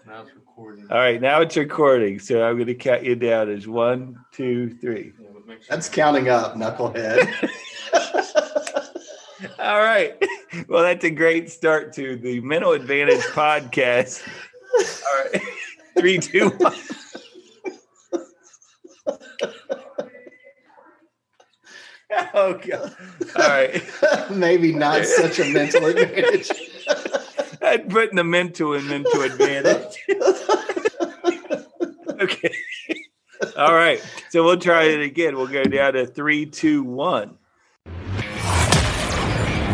Now it's recording. All right, now it's recording. So I'm going to count you down as 1, 2, 3. That's counting up, knucklehead. All right. Well, that's a great start to the Mental Advantage podcast. All right. 3, 2, 1. Oh, God. All right. Maybe not such a mental advantage. I'd put the mental and mental advantage. Okay. All right. So we'll try it again. We'll go down to 3, 2, 1.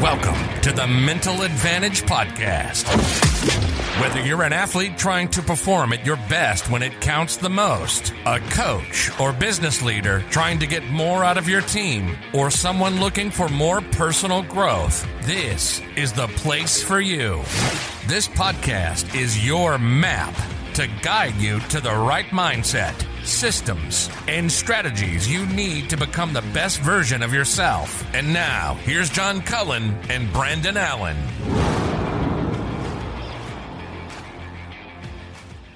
Welcome to the Mental Advantage Podcast. Whether you're an athlete trying to perform at your best when it counts the most, a coach or business leader trying to get more out of your team, or someone looking for more personal growth, this is the place for you. This podcast is your map to guide you to the right mindset, systems, and strategies you need to become the best version of yourself. And now, here's John Cullen and Brandon Allen.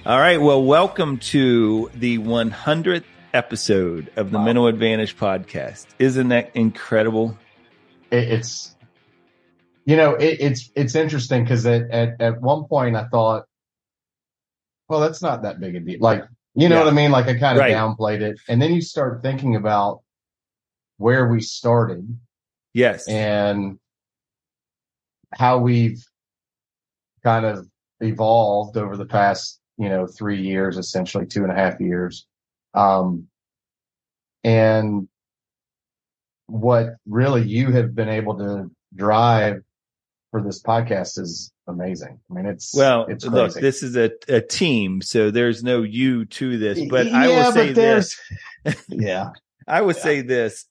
All right. Well, welcome to the 100th episode of the Mental Advantage podcast. Isn't that incredible? It's interesting because at one point I thought, well, that's not that big a deal. Like, you know what I mean? Like I kind of downplayed it. And then you start thinking about where we started. Yes. And how we've kind of evolved over the past 3 years, essentially 2.5 years. And what really you have been able to drive for this podcast is amazing. I mean, it's crazy. Look, this is a team, so there's no you to this, but I will say this. I would say this.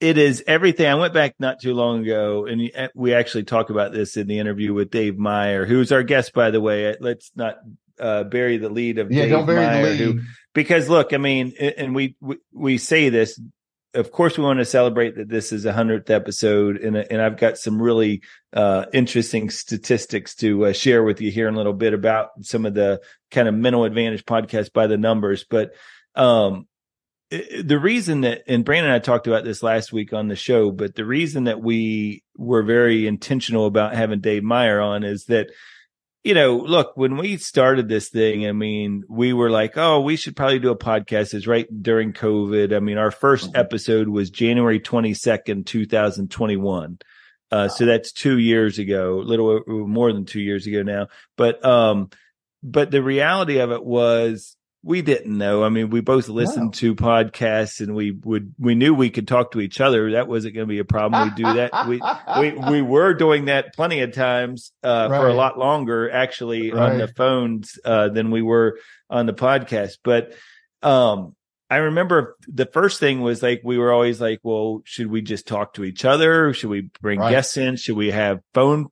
It is everything. I went back not too long ago, and we actually talk about this in the interview with Dave Meyer, who's our guest, by the way. Let's not bury the lead of Dave don't bury Meyer, the lead. because look, I mean, and we say this. Of course, we want to celebrate that this is 100th episode, and I've got some really interesting statistics to share with you here in a little bit about some of the kind of Mental Advantage podcasts by the numbers, but. The reason that, and Brandon and I talked about this last week on the show, but the reason that we were very intentional about having Dave Meyer on is that, look, when we started this thing, I mean, we were like, oh, we should probably do a podcast. It's right during COVID. I mean, our first episode was January 22nd, 2021. So that's 2 years ago, a little more than 2 years ago now. But the reality of it was, we didn't know. I mean, we both listened to podcasts, and we knew we could talk to each other. That wasn't going to be a problem. We do that. We were doing that plenty of times for a lot longer, actually, on the phones than we were on the podcast. But I remember the first thing was like, we were always like, well, should we just talk to each other? Should we bring guests in? Should we have phone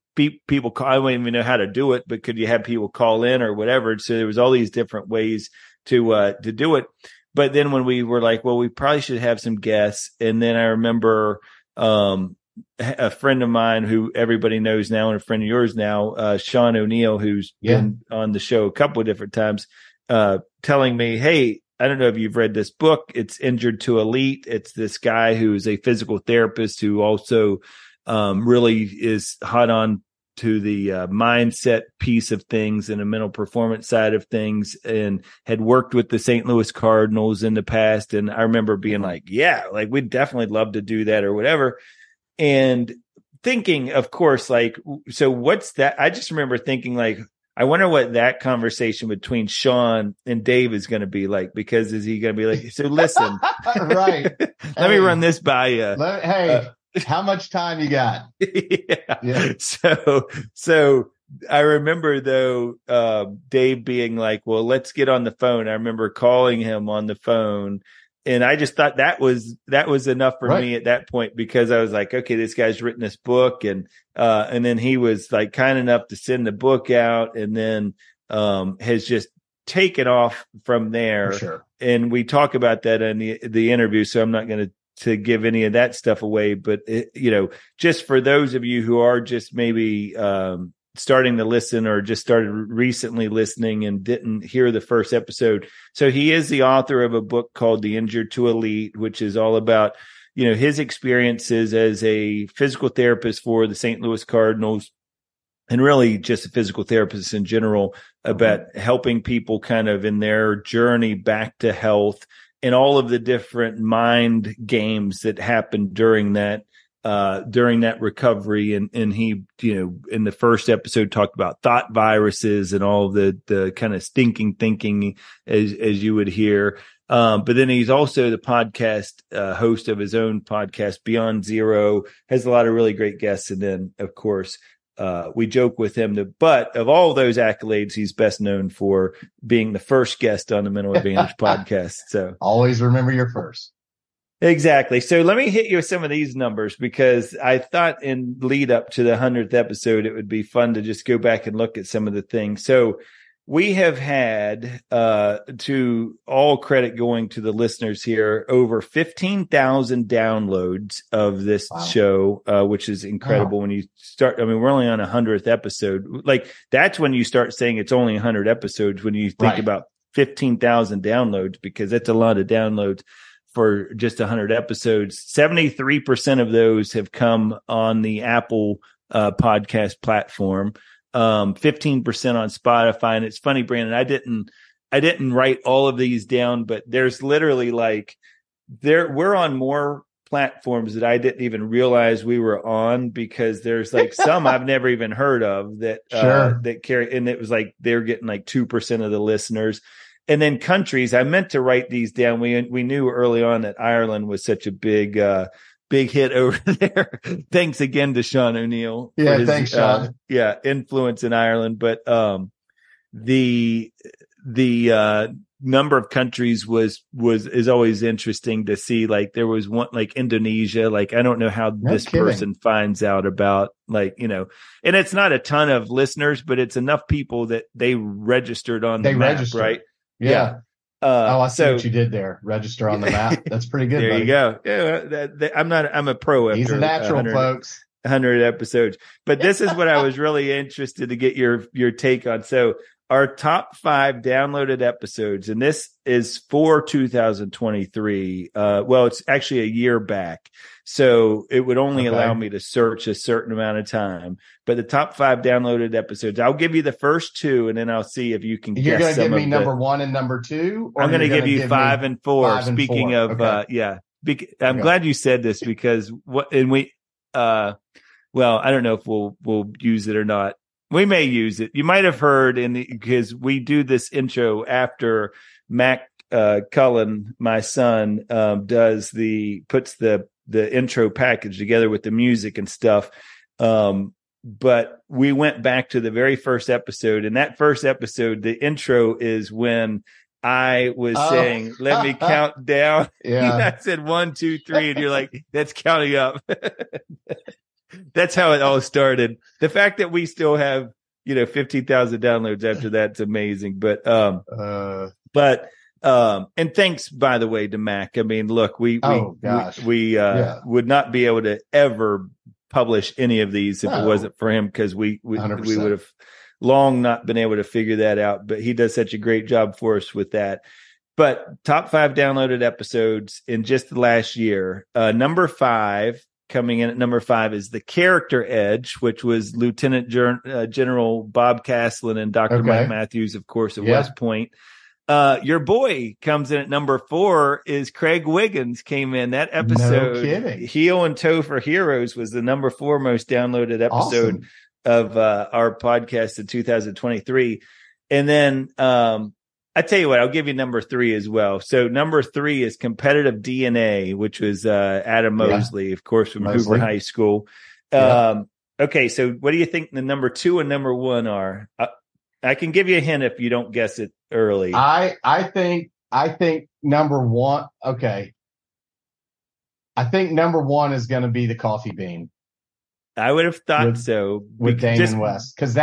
people call? I don't even know how to do it, but could you have people call in or whatever? So there was all these different ways to do it. But then when we were like, well, we probably should have some guests. And then I remember a friend of mine who everybody knows now, and a friend of yours now, Sean O'Neill, who's been on the show a couple of different times, telling me, hey, I don't know if you've read this book. It's Injured to Elite. It's this guy who's a physical therapist who also really is hot on to the mindset piece of things and the mental performance side of things, and had worked with the St. Louis Cardinals in the past. And I remember being like, yeah, like we'd definitely love to do that or whatever. And thinking, of course, like, so what's that? I just remember thinking like, I wonder what that conversation between Sean and Dave is going to be like, because is he going to be like, so listen, let me run this by you. How much time you got? Yeah. So I remember though, Dave being like, well, let's get on the phone. I remember calling him on the phone, and I just thought that was enough for me at that point, because I was like, okay, this guy's written this book, and then he was like kind enough to send the book out, and then, has just taken off from there. For sure. And we talk about that in the interview, so I'm not going to give any of that stuff away, but just for those of you who are just maybe starting to listen or just started recently listening and didn't hear the first episode. So he is the author of a book called The Injured to Elite, which is all about, his experiences as a physical therapist for the St. Louis Cardinals, and really just a physical therapist in general, about helping people kind of in their journey back to health and all of the different mind games that happened during that recovery. And he, in the first episode talked about thought viruses and all of the kind of stinking thinking as you would hear. But then he's also the podcast host of his own podcast, Beyond Zero, has a lot of really great guests. And then, of course, we joke with him but of all those accolades, he's best known for being the first guest on the Mental Advantage podcast. So always remember your first. Exactly. So let me hit you with some of these numbers, because I thought in lead up to the 100th episode, it would be fun to just go back and look at some of the things. So we have had, to all credit going to the listeners here, over 15,000 downloads of this show, which is incredible. When you start, we're only on 100th episode. Like, that's when you start saying it's only 100 episodes, when you think about 15,000 downloads, because that's a lot of downloads for just 100 episodes. 73% of those have come on the Apple podcast platform. 15% on Spotify. And it's funny, Brandon, I didn't write all of these down, but there's literally we're on more platforms that I didn't even realize we were on, because there's some I've never even heard of that, that carry, and it was they're getting 2% of the listeners. And then countries, I meant to write these down. We knew early on that Ireland was such a big hit over there. Thanks again to Sean O'Neill. Yeah, thanks, Sean. Influence in Ireland. But the number of countries is always interesting to see. There was one Indonesia. I don't know how person finds out about and it's not a ton of listeners, but it's enough people that they registered on the map, right? Yeah. I see what you did there. Register on the map. That's pretty good. There you go. Yeah, I'm a pro. He's a natural, folks. 100 episodes. But this is what I was really interested to get your take on. So our top 5 downloaded episodes, and this is for 2023. It's actually a year back, so it would only allow me to search a certain amount of time. But the top 5 downloaded episodes, I'll give you the first 2, and then I'll see if you can guess. You're going to give me number 1 and number 2? I'm going to give you 5 and 4. Speaking of, I'm glad you said this, because I don't know if we'll use it or not. We may use it. You might have heard because we do this intro after Mac Cullen, my son, puts the intro package together with the music and stuff. But we went back to the very first episode, and that first episode, the intro is when I was saying, "Let me count down." Yeah. I said 1, 2, 3, and you're like, "That's counting up." That's how it all started. The fact that we still have, 15,000 downloads after that's amazing. But and thanks, by the way, to Mac. Look, we would not be able to ever publish any of these if it wasn't for him, because we would have long not been able to figure that out. But he does such a great job for us with that. But top 5 downloaded episodes in just the last year. Number 5. Coming in at number 5 is The Character Edge, which was Lieutenant General Bob Caslin and Dr. Mike Matthews, of course, at West Point. Your boy comes in at number 4 is Craig Wiggins came in. That episode, Heel and Toe for Heroes, was the number 4 most downloaded episode of our podcast in 2023. And then I tell you what, I'll give you number 3 as well. So number 3 is Competitive DNA, which was Adam Mosley, of course, from Hoover High School. Okay, so what do you think the number 2 and number 1 are? I can give you a hint if you don't guess it early. I think number 1. Okay, I think number 1 is going to be the Coffee Bean. I would have thought so with Damon West, because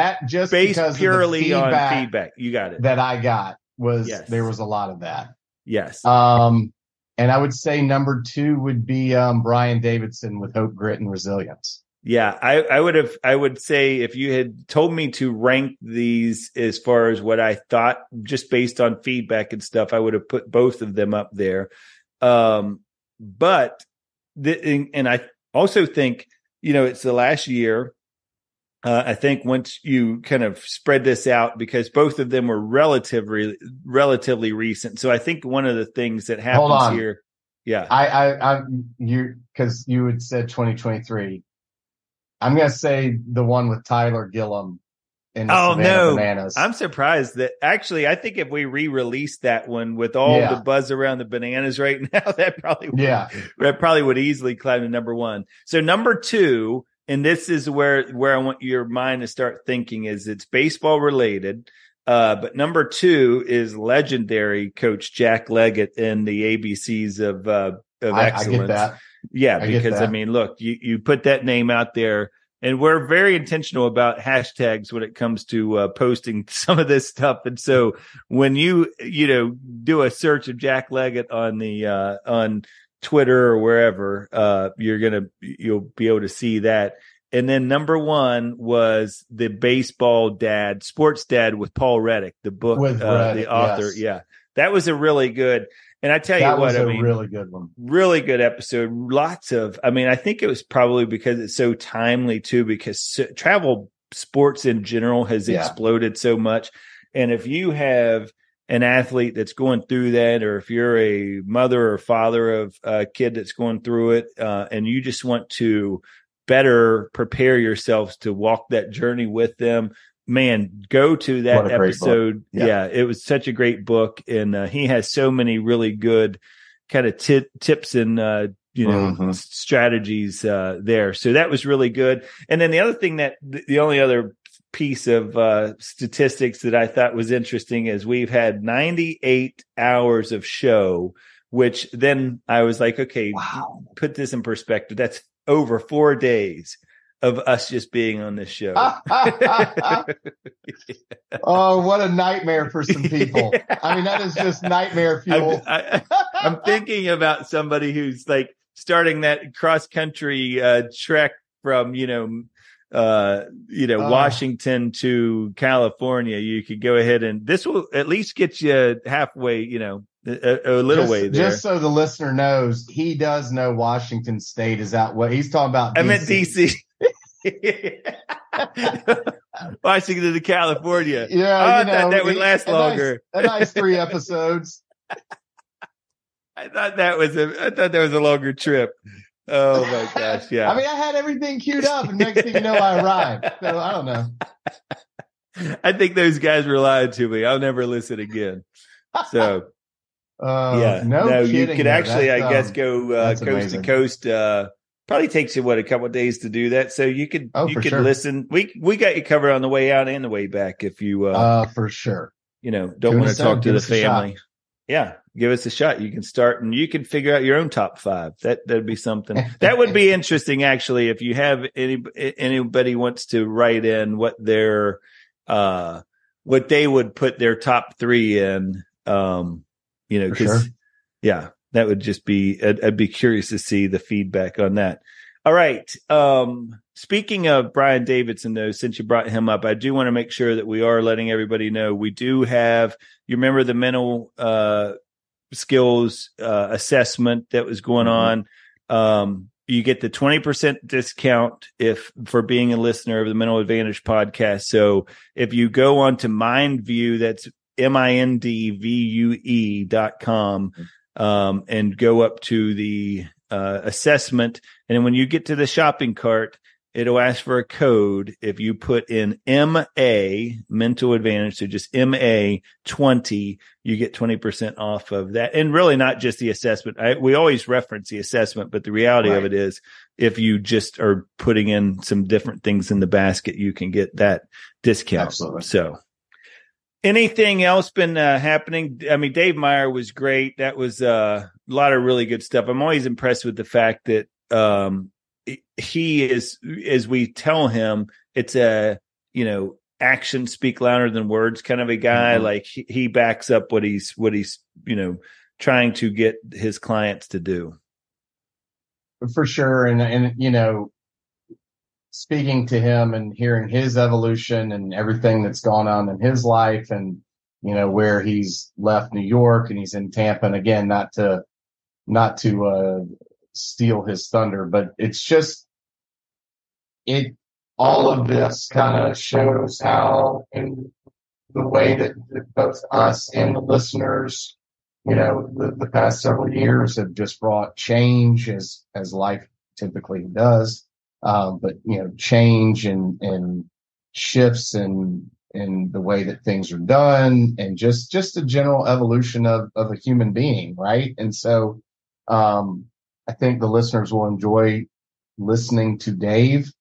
because purely of the on feedback. You got it. That I got. There was a lot of that. Yes. And I would say number 2 would be Brian Davidson with Hope, Grit, and Resilience. Yeah, I would say if you had told me to rank these as far as what I thought, just based on feedback and stuff, I would have put both of them up there. But and I also think, it's the last year. I think once you kind of spread this out, because both of them were relatively recent. So I think one of the things that happens here. Yeah. Because you had said 2023. I'm going to say the one with Tyler Gillum in the Savannah Bananas. I'm surprised that actually, I think if we re-released that one with all the buzz around the Bananas right now, that probably would easily climb to number one. So number two, and this is where I want your mind to start thinking, is it's baseball related. But number two is legendary Coach Jack Leggett in the ABCs of excellence. I get that. Yeah, because I mean, look, you put that name out there, and we're very intentional about hashtags when it comes to posting some of this stuff. And so when you do a search of Jack Leggett on the on Twitter or wherever, you'll be able to see that. And then number one was the Sports Dad with Paul Reddick, the book, the author. Yes. Yeah, that was a really good. And I tell you what, really good one. Really good episode. I think it was probably because it's so timely too, because travel sports in general has exploded so much. And if you have an athlete that's going through that, or if you're a mother or father of a kid that's going through it, and you just want to better prepare yourselves to walk that journey with them, man, go to that episode. Yeah, it was such a great book. And he has so many really good kind of tips and, strategies there. So that was really good. And then the other thing the only other piece of statistics that I thought was interesting is we've had 98 hours of show, which then I was like, okay, put this in perspective. That's over 4 days of us just being on this show. Oh, what a nightmare for some people. I mean, that is just nightmare fuel. I'm thinking about somebody who's like starting that cross country trek from, Washington to California. You could go ahead and this will at least get you halfway, a little way there. Just so the listener knows, he does know Washington State is out. What he's talking about. DC. I meant DC. Washington to California. Yeah, I thought that would last longer. A nice 3 episodes. I thought that was a longer trip. Oh my gosh! Yeah. I mean, I had everything queued up, and next thing you know, I arrived. So I don't know. I think those guys were lying to me. I'll never listen again. So. You could actually, I guess, go coast to coast. Probably takes you a couple of days to do that. So you could listen. We got you covered on the way out and the way back if you for sure. Don't want to talk to the family. Yeah, give us a shot. You can start and you can figure out your own top 5. That'd be something. That would be interesting, actually. If you have anybody wants to write in what their what they would put their top 3 in. Because that would just be, I'd be curious to see the feedback on that. All right. Speaking of Brian Davidson, though, since you brought him up, I do want to make sure that we are letting everybody know we do have, you remember the mental skills assessment that was going on. You get the 20% discount for being a listener of the Mental Advantage podcast. So if you go on to MindVue, that's mindvue.com, and go up to the assessment. And then when you get to the shopping cart, it'll ask for a code. If you put in MA, Mental Advantage, so just MA 20, you get 20% off of that. And really not just the assessment. We always reference the assessment, but the reality of it is if you just are putting in some different things in the basket, you can get that discount. Absolutely. So anything else been happening? I mean, Dave Meyer was great. That was a lot of really good stuff. I'm always impressed with the fact that he is, as we tell him, it's a, actions speak louder than words kind of a guy. Like he backs up what he's, trying to get his clients to do. For sure. And speaking to him and hearing his evolution and everything that's gone on in his life, and where he's left New York and he's in Tampa. And again, not to steal his thunder, but it's just all of this kind of shows how, in the way that both us and the listeners, the past several years have just brought change, as life typically does. But change and shifts in the way that things are done, and just a general evolution of a human being, right? And so I think the listeners will enjoy listening to Dave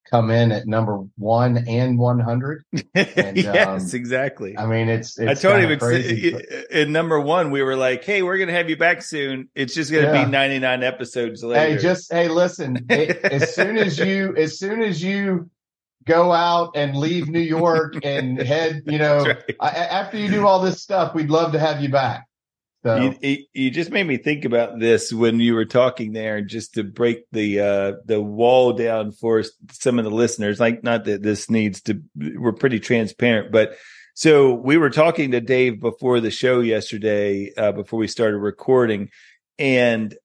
come in at number 1 and 100. And, yes, exactly. I mean, it's I told him crazy. In number 1, we were like, hey, we're going to have you back soon. It's just going to be 99 episodes later. Hey, listen, as soon as you go out and leave New York and head, right. After you do all this stuff, we'd love to have you back. So. You just made me think about this when you were talking there, just to break the wall down for some of the listeners. Like, not that this we're pretty transparent, but so we were talking to Dave before the show yesterday, before we started recording, and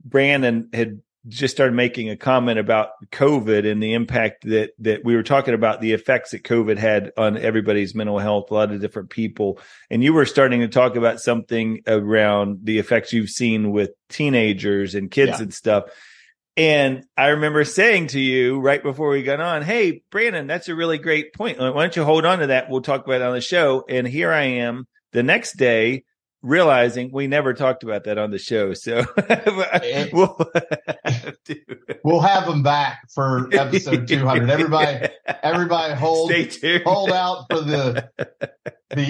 Brandon had just started making a comment about COVID and the impact that we were talking about, the effects that COVID had on everybody's mental health, a lot of different people. And you were starting to talk about something around the effects you've seen with teenagers and kids and stuff. And I remember saying to you right before we got on, hey, Brandon, that's a really great point. Why don't you hold on to that? We'll talk about it on the show. And here I am the next day, realizing we never talked about that on the show. So we'll have them back for episode 200. Everybody hold out for the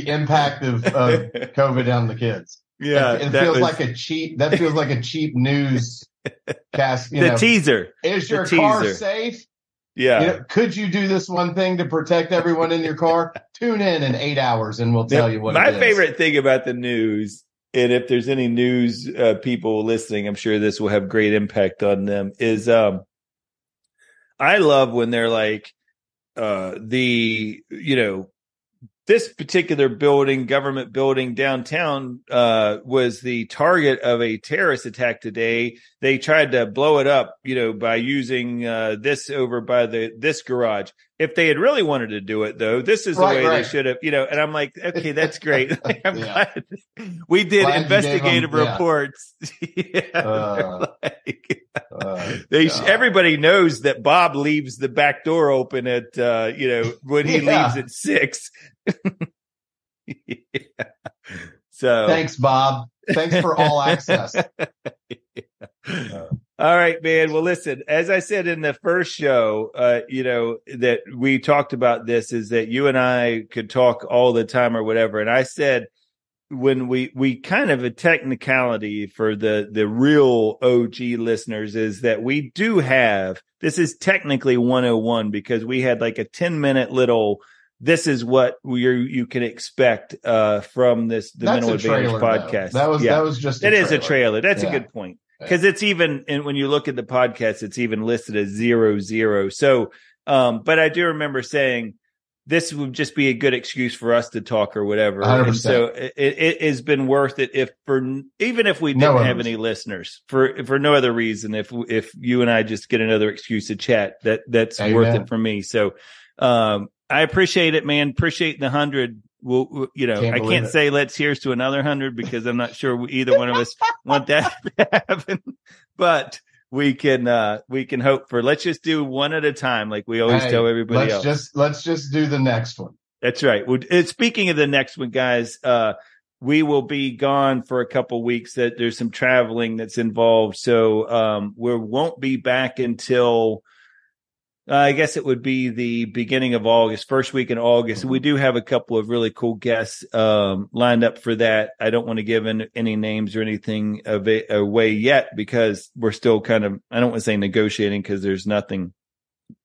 impact of COVID on the kids. Yeah. It feels like a cheap news cast. Teaser. Is your car safe? Yeah. Could you do this one thing to protect everyone in your car? Tune in 8 hours and we'll tell you what it is. My favorite thing about the news, and if there's any news people listening, I'm sure this will have great impact on them, is I love when they're like, this particular building, government building downtown, was the target of a terrorist attack today. They tried to blow it up, by using this over by this garage. If they had really wanted to do it, though, this is the way they should have, and I'm like, okay, that's great. I'm glad we did investigative reports. Everybody knows that Bob leaves the back door open at, when he leaves at 6. So thanks, Bob. Thanks for all access. All right, man. Well, listen, as I said in the first show, that we talked about this, is that you and I could talk all the time or whatever. And I said, when we kind of, a technicality for the real OG listeners is that we do have, this is technically 101, because we had like a 10-minute little, this is what you can expect from the Mental Advantage podcast. Though. That was just it is a trailer. That's a good point. Because it's even, and when you look at the podcast, it's even listed as 00. So, but I do remember saying this would just be a good excuse for us to talk or whatever. 100%. And so it has been worth it even if we didn't have any listeners, for no other reason. If you and I just get another excuse to chat, that's Amen. worth it for me. So, I appreciate it, man. Appreciate the 100. Well, I can't say let's here's to another 100, because I'm not sure either one of us want that to happen, but we can hope for, let's just do one at a time. Like we always tell everybody else. Let's just do the next one. That's right. Well, speaking of the next one, guys, we will be gone for a couple weeks. That there's some traveling that's involved. So, we won't be back until, I guess it would be the beginning of August, first week in August. Mm-hmm. We do have a couple of really cool guests lined up for that. I don't want to give any names or anything away yet, because we're still kind of, I don't want to say negotiating, because there's nothing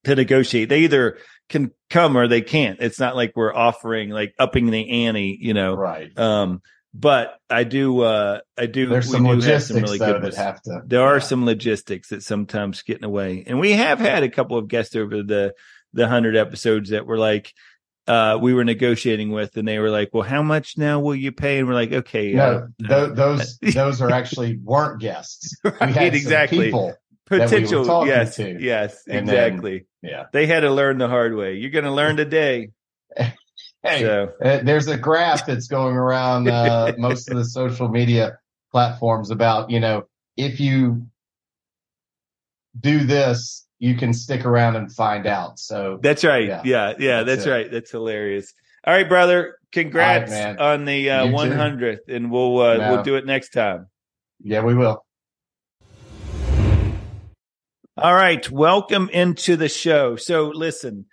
to negotiate. They either can come or they can't. It's not like we're offering, like upping the ante, Right. But I do. There's some logistics There are some logistics that sometimes get in the way, and we have had a couple of guests over the 100 episodes that were like, we were negotiating with, and they were like, "Well, how much now will you pay?" And we're like, "Okay, no, those are actually weren't guests. We had exactly people potential. That we were Yes, to, yes, and exactly. Then, they had to learn the hard way. You're going to learn today. Hey, there's a graph that's going around most of the social media platforms about, if you do this, you can stick around and find out. So that's right. Yeah. That's right. That's hilarious. All right, brother. Congrats on the 100th, and we'll do it next time. Yeah, we will. All right. Welcome into the show. So listen,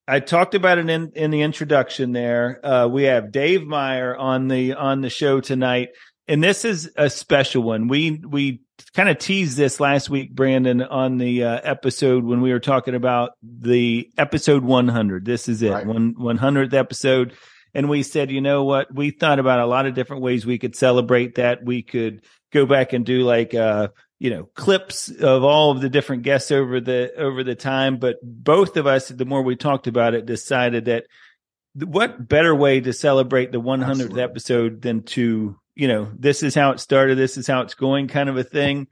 I talked about it in the introduction there. We have Dave Meyer on the show tonight, and this is a special one. We kind of teased this last week, Brandon, on the episode when we were talking about the episode 100. This is it, right. 100th episode. And we said, you know what? We thought about a lot of different ways we could celebrate that. We could go back and do like clips of all of the different guests over the time. But both of us, the more we talked about it, decided that what better way to celebrate the 100th Absolutely. Episode than to, this is how it started, this is how it's going kind of a thing,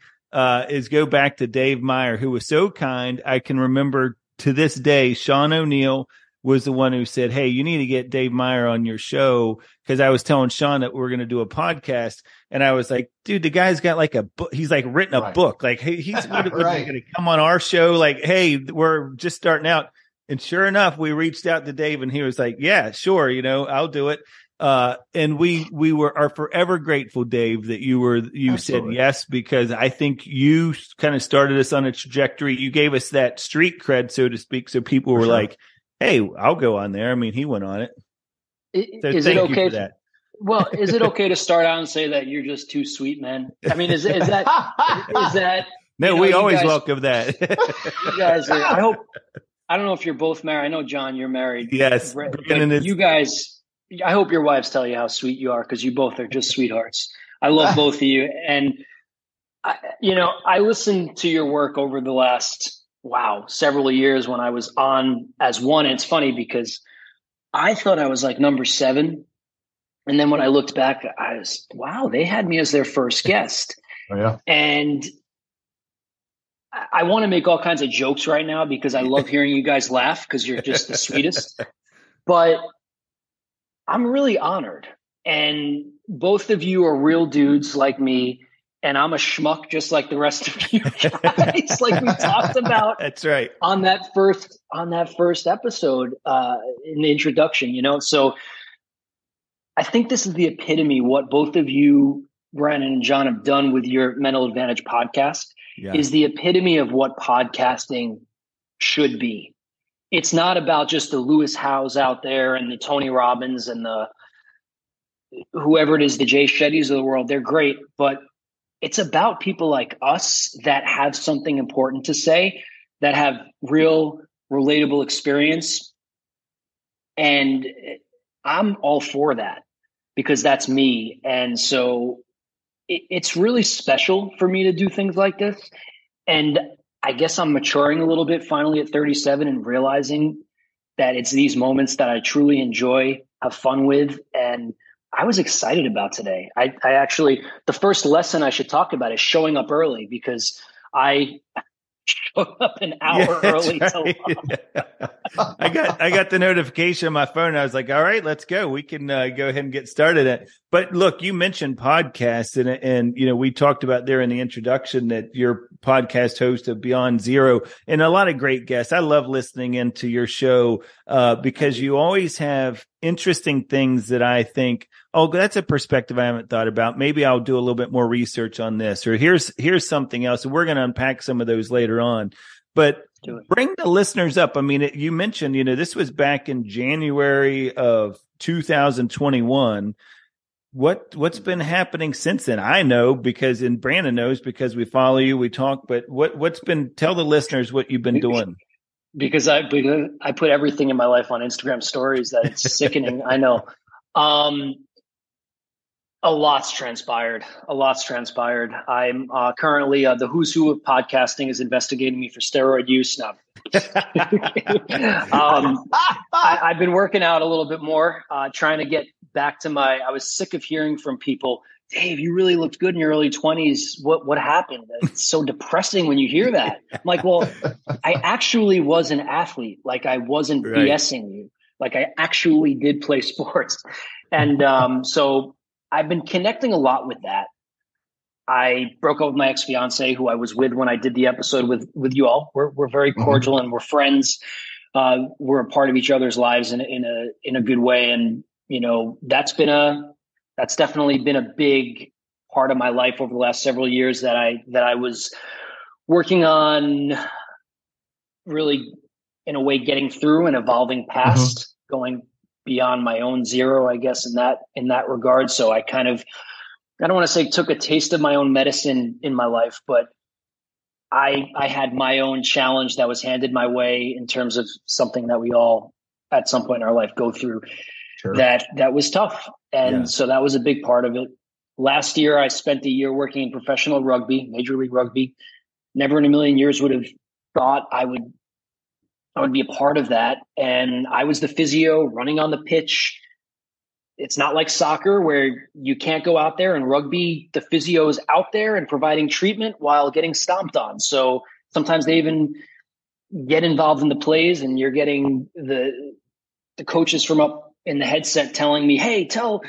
is go back to Dave Meyer, who was so kind. I can remember to this day, Sean O'Neill was the one who said, "Hey, you need to get Dave Meyer on your show." Cause I was telling Sean that we were going to do a podcast, and I was like, dude, the guy's got like a book. He's like written a book. Like, hey, he's going to come on our show. Like, hey, we're just starting out. And sure enough, we reached out to Dave, and he was like, yeah, sure. I'll do it. And we are forever grateful, Dave, that you Absolutely. Said yes, because I think you kind of started us on a trajectory. You gave us that street cred, so to speak. So people were like, hey, I'll go on there. I mean, he went on it. So is it okay? For that. Well, is it okay to start out and say that you're just too sweet, man? I mean, is that? No, we always welcome that. You guys are, I don't know if you're both married. I know, John, you're married. Yes. You guys, I hope your wives tell you how sweet you are, because you both are just sweethearts. I love both of you. And, I listened to your work over the last, several years when I was on as one. And it's funny because I thought I was like number 7. And then when I looked back, I was, they had me as their first guest. Oh, yeah. And I want to make all kinds of jokes right now because I love hearing you guys laugh because you're just the sweetest. But I'm really honored. And both of you are real dudes like me. And I'm a schmuck just like the rest of you guys, like we talked about. That's right. On that first episode in the introduction, So I think this is the epitome what both of you, Brandon and John, have done with your Mental Advantage podcast. Is the epitome of what podcasting should be. It's not about just the Lewis Howes out there and the Tony Robbins and the whoever it is, the Jay Shettys of the world. They're great, but it's about people like us that have something important to say, that have real relatable experience. And I'm all for that because that's me. And so it's really special for me to do things like this. And I guess I'm maturing a little bit finally at 37 and realizing that it's these moments that I truly enjoy, have fun with. And I was excited about today. I actually, the first lesson I should talk about is showing up early, because I showed up an hour early. Right. I got the notification on my phone. I was like, all right, let's go. We can go ahead and get started. But look, you mentioned podcasts, and we talked about there in the introduction that you're podcast host of Beyond Zero, and a lot of great guests. I love listening into your show because you always have interesting things that I think, oh, that's a perspective I haven't thought about. Maybe I'll do a little bit more research on this, or here's something else. And we're going to unpack some of those later on. But bring the listeners up. I mean, you mentioned, this was back in January of 2021. What's been happening since then? I know because, and Brandon knows because we follow you, we talk, but tell the listeners what you've been doing. Because I put everything in my life on Instagram stories that it's sickening. I know. A lot's transpired. I'm currently the who's who of podcasting is investigating me for steroid use now. I've been working out a little bit more, trying to get back to I was sick of hearing from people, Dave, you really looked good in your early 20s. What happened? It's so depressing when you hear that. I'm like, well, I actually was an athlete. Like, I wasn't BSing you. Like, I actually did play sports. And so I've been connecting a lot with that. I broke up with my ex-fiance, who I was with when I did the episode with you all. We're very cordial and we're friends. We're a part of each other's lives in a good way. And, you know, that's definitely been a big part of my life over the last several years that I was working on, really, in a way, getting through and evolving past, going beyond my own zero, I guess, in that regard. So I kind of, I don't want to say took a taste of my own medicine in my life, but I had my own challenge that was handed my way in terms of something that we all at some point in our life go through. Sure. That was tough. And so that was a big part of it. Last year, I spent a year working in professional rugby, Major League Rugby. Never in a million years would have thought I would be a part of that. And I was the physio running on the pitch. It's not like soccer where you can't go out there. In rugby, the physio is out there and providing treatment while getting stomped on. So sometimes they even get involved in the plays, and you're getting the coaches from up in the headset telling me, hey, tell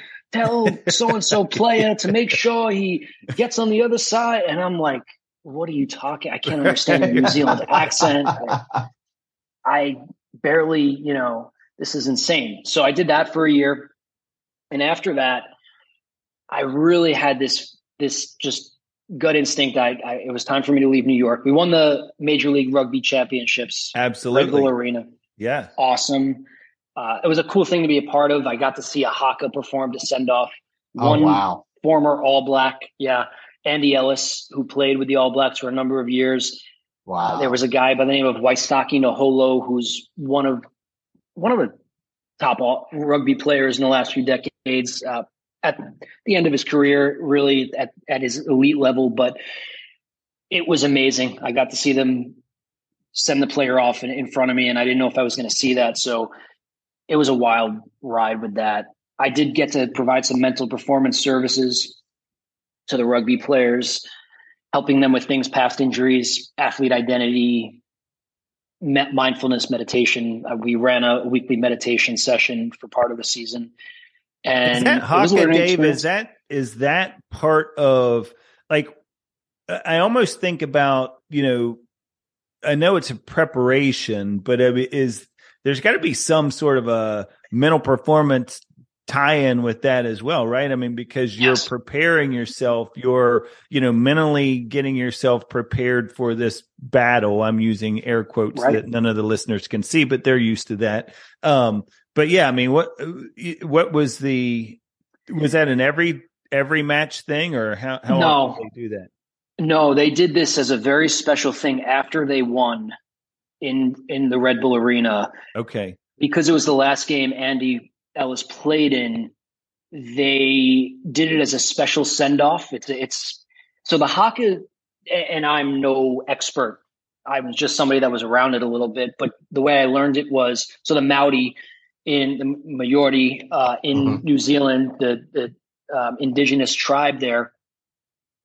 so-and-so player to make sure he gets on the other side. And I'm like, what are you talking? I can't understand the New Zealand accent. I barely, this is insane. So I did that for a year. And after that, I really had this just gut instinct. It was time for me to leave New York. We won the Major League Rugby Championships. Absolutely. Red Bull Arena. Yeah. Awesome. It was a cool thing to be a part of. I got to see a haka perform to send off one former All Black. Yeah. Andy Ellis, who played with the All Blacks for a number of years. Wow. There was a guy by the name of Waisaki Noholo, who's one of the top rugby players in the last few decades, at the end of his career, really at his elite level. But it was amazing. I got to see them send the player off in front of me, and I didn't know if I was going to see that. So it was a wild ride with that. I did get to provide some mental performance services to the rugby players, helping them with things, past injuries, athlete identity, mindfulness meditation. We ran a weekly meditation session for part of the season. And is that haka, Dave? Is that part of, like, I almost think about, I know it's a preparation, but there's got to be some sort of a mental performance tie-in with that as well, right? I mean, because you're preparing yourself, you're, mentally getting yourself prepared for this battle. I'm using air quotes that none of the listeners can see, but they're used to that. But yeah, I mean, what was that an every match thing, or how often did they do that? No, they did this as a very special thing after they won in the Red Bull Arena. Okay. Because it was the last game Andy Ellis played in, they did it as a special send-off. It's so the haka, and I'm no expert. I was just somebody that was around it a little bit, but the way I learned it was, so the Maori in the Maori in New Zealand, the indigenous tribe there,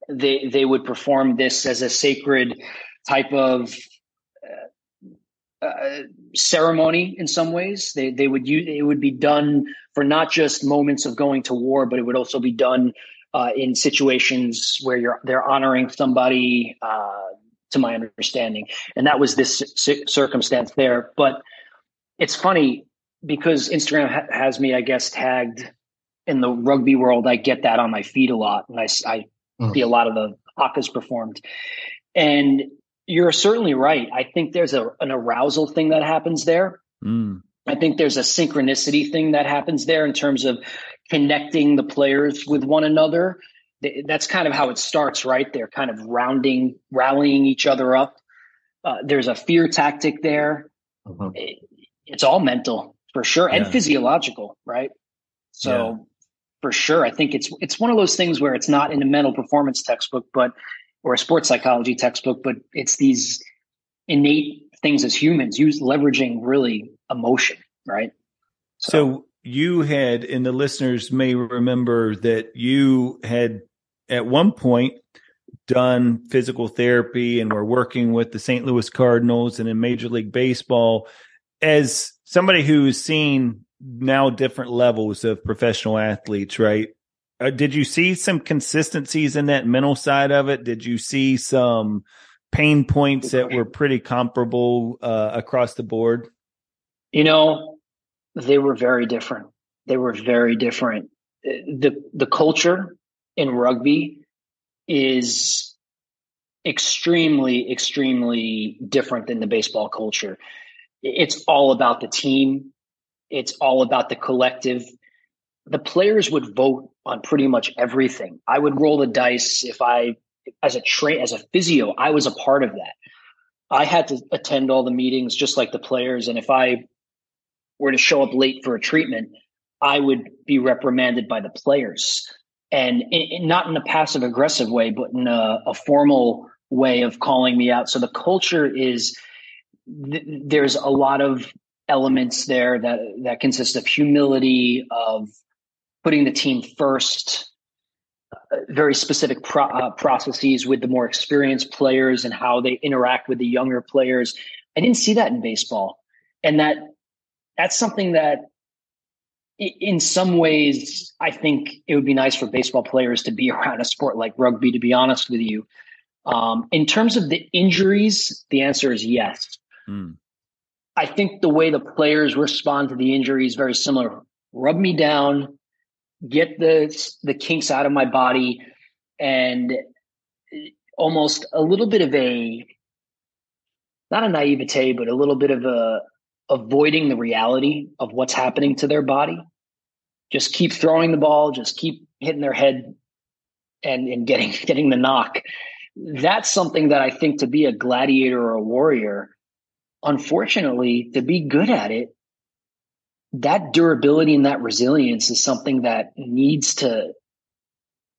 they would perform this as a sacred type of ceremony in some ways. They would use, it would be done for not just moments of going to war, but it would also be done in situations where they're honoring somebody, to my understanding. And that was this circumstance there. But it's funny because Instagram has me, I guess, tagged in the rugby world. I get that on my feed a lot. And I see a lot of the hakas performed. And you're certainly right. I think there's an arousal thing that happens there. I think there's a synchronicity thing that happens there in terms of connecting the players with one another. That's kind of how it starts, right? They're kind of rallying each other up. There's a fear tactic there. It's all mental for sure, and physiological, right? So for sure. I think it's one of those things where it's not in a mental performance textbook, or a sports psychology textbook, but it's these innate things as humans leveraging really emotion, right? So you had, and the listeners may remember that you had at one point done physical therapy and were working with the St. Louis Cardinals and in Major League Baseball. As somebody who's seen now different levels of professional athletes, right? Did you see some consistencies in that mental side of it? Did you see some pain points that were pretty comparable across the board? They were very different. They were very different. The culture in rugby is extremely, extremely different than the baseball culture. It's all about the team. It's all about the collective. The players would vote on pretty much everything. I would roll the dice as a physio, I was a part of that. I had to attend all the meetings just like the players. And if I were to show up late for a treatment, I would be reprimanded by the players. And not in a passive aggressive way, but in a formal way of calling me out. So the culture is, there's a lot of elements there that consist of humility, of putting the team first, very specific processes with the more experienced players and how they interact with the younger players. I didn't see that in baseball. And that's something that in some ways, I think it would be nice for baseball players to be around a sport like rugby, to be honest with you. In terms of the injuries, the answer is yes. I think the way the players respond to the injury is very similar. Rub me down, get the kinks out of my body, and almost a little bit of not a naivete, but a little bit of avoiding the reality of what's happening to their body. Just keep throwing the ball, just keep hitting their head and getting the knock. That's something that I think, to be a gladiator or a warrior, unfortunately, to be good at it, that durability and that resilience is something that needs to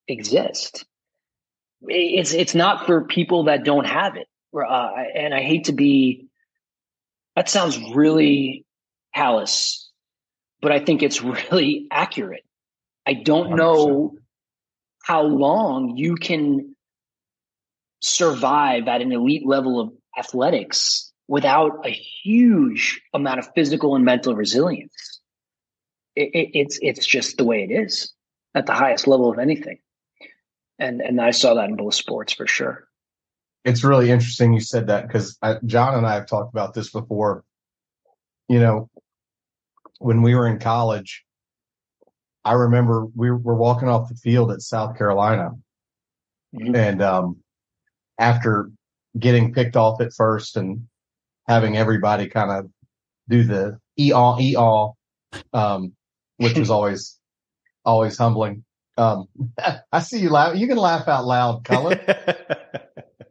exist. It's not for people that don't have it. And I hate to be, that sounds really callous, but I think it's really accurate. I don't 100%. Know how long you can survive at an elite level of athletics without a huge amount of physical and mental resilience. It's just the way it is at the highest level of anything. And I saw that in both sports for sure. It's really interesting you said that, because John and I have talked about this before. When we were in college, I remember we were walking off the field at South Carolina. Mm-hmm. And after getting picked off at first and having everybody kind of do the ee-aw, which was always humbling. I see you laugh. You can laugh out loud, Cullen.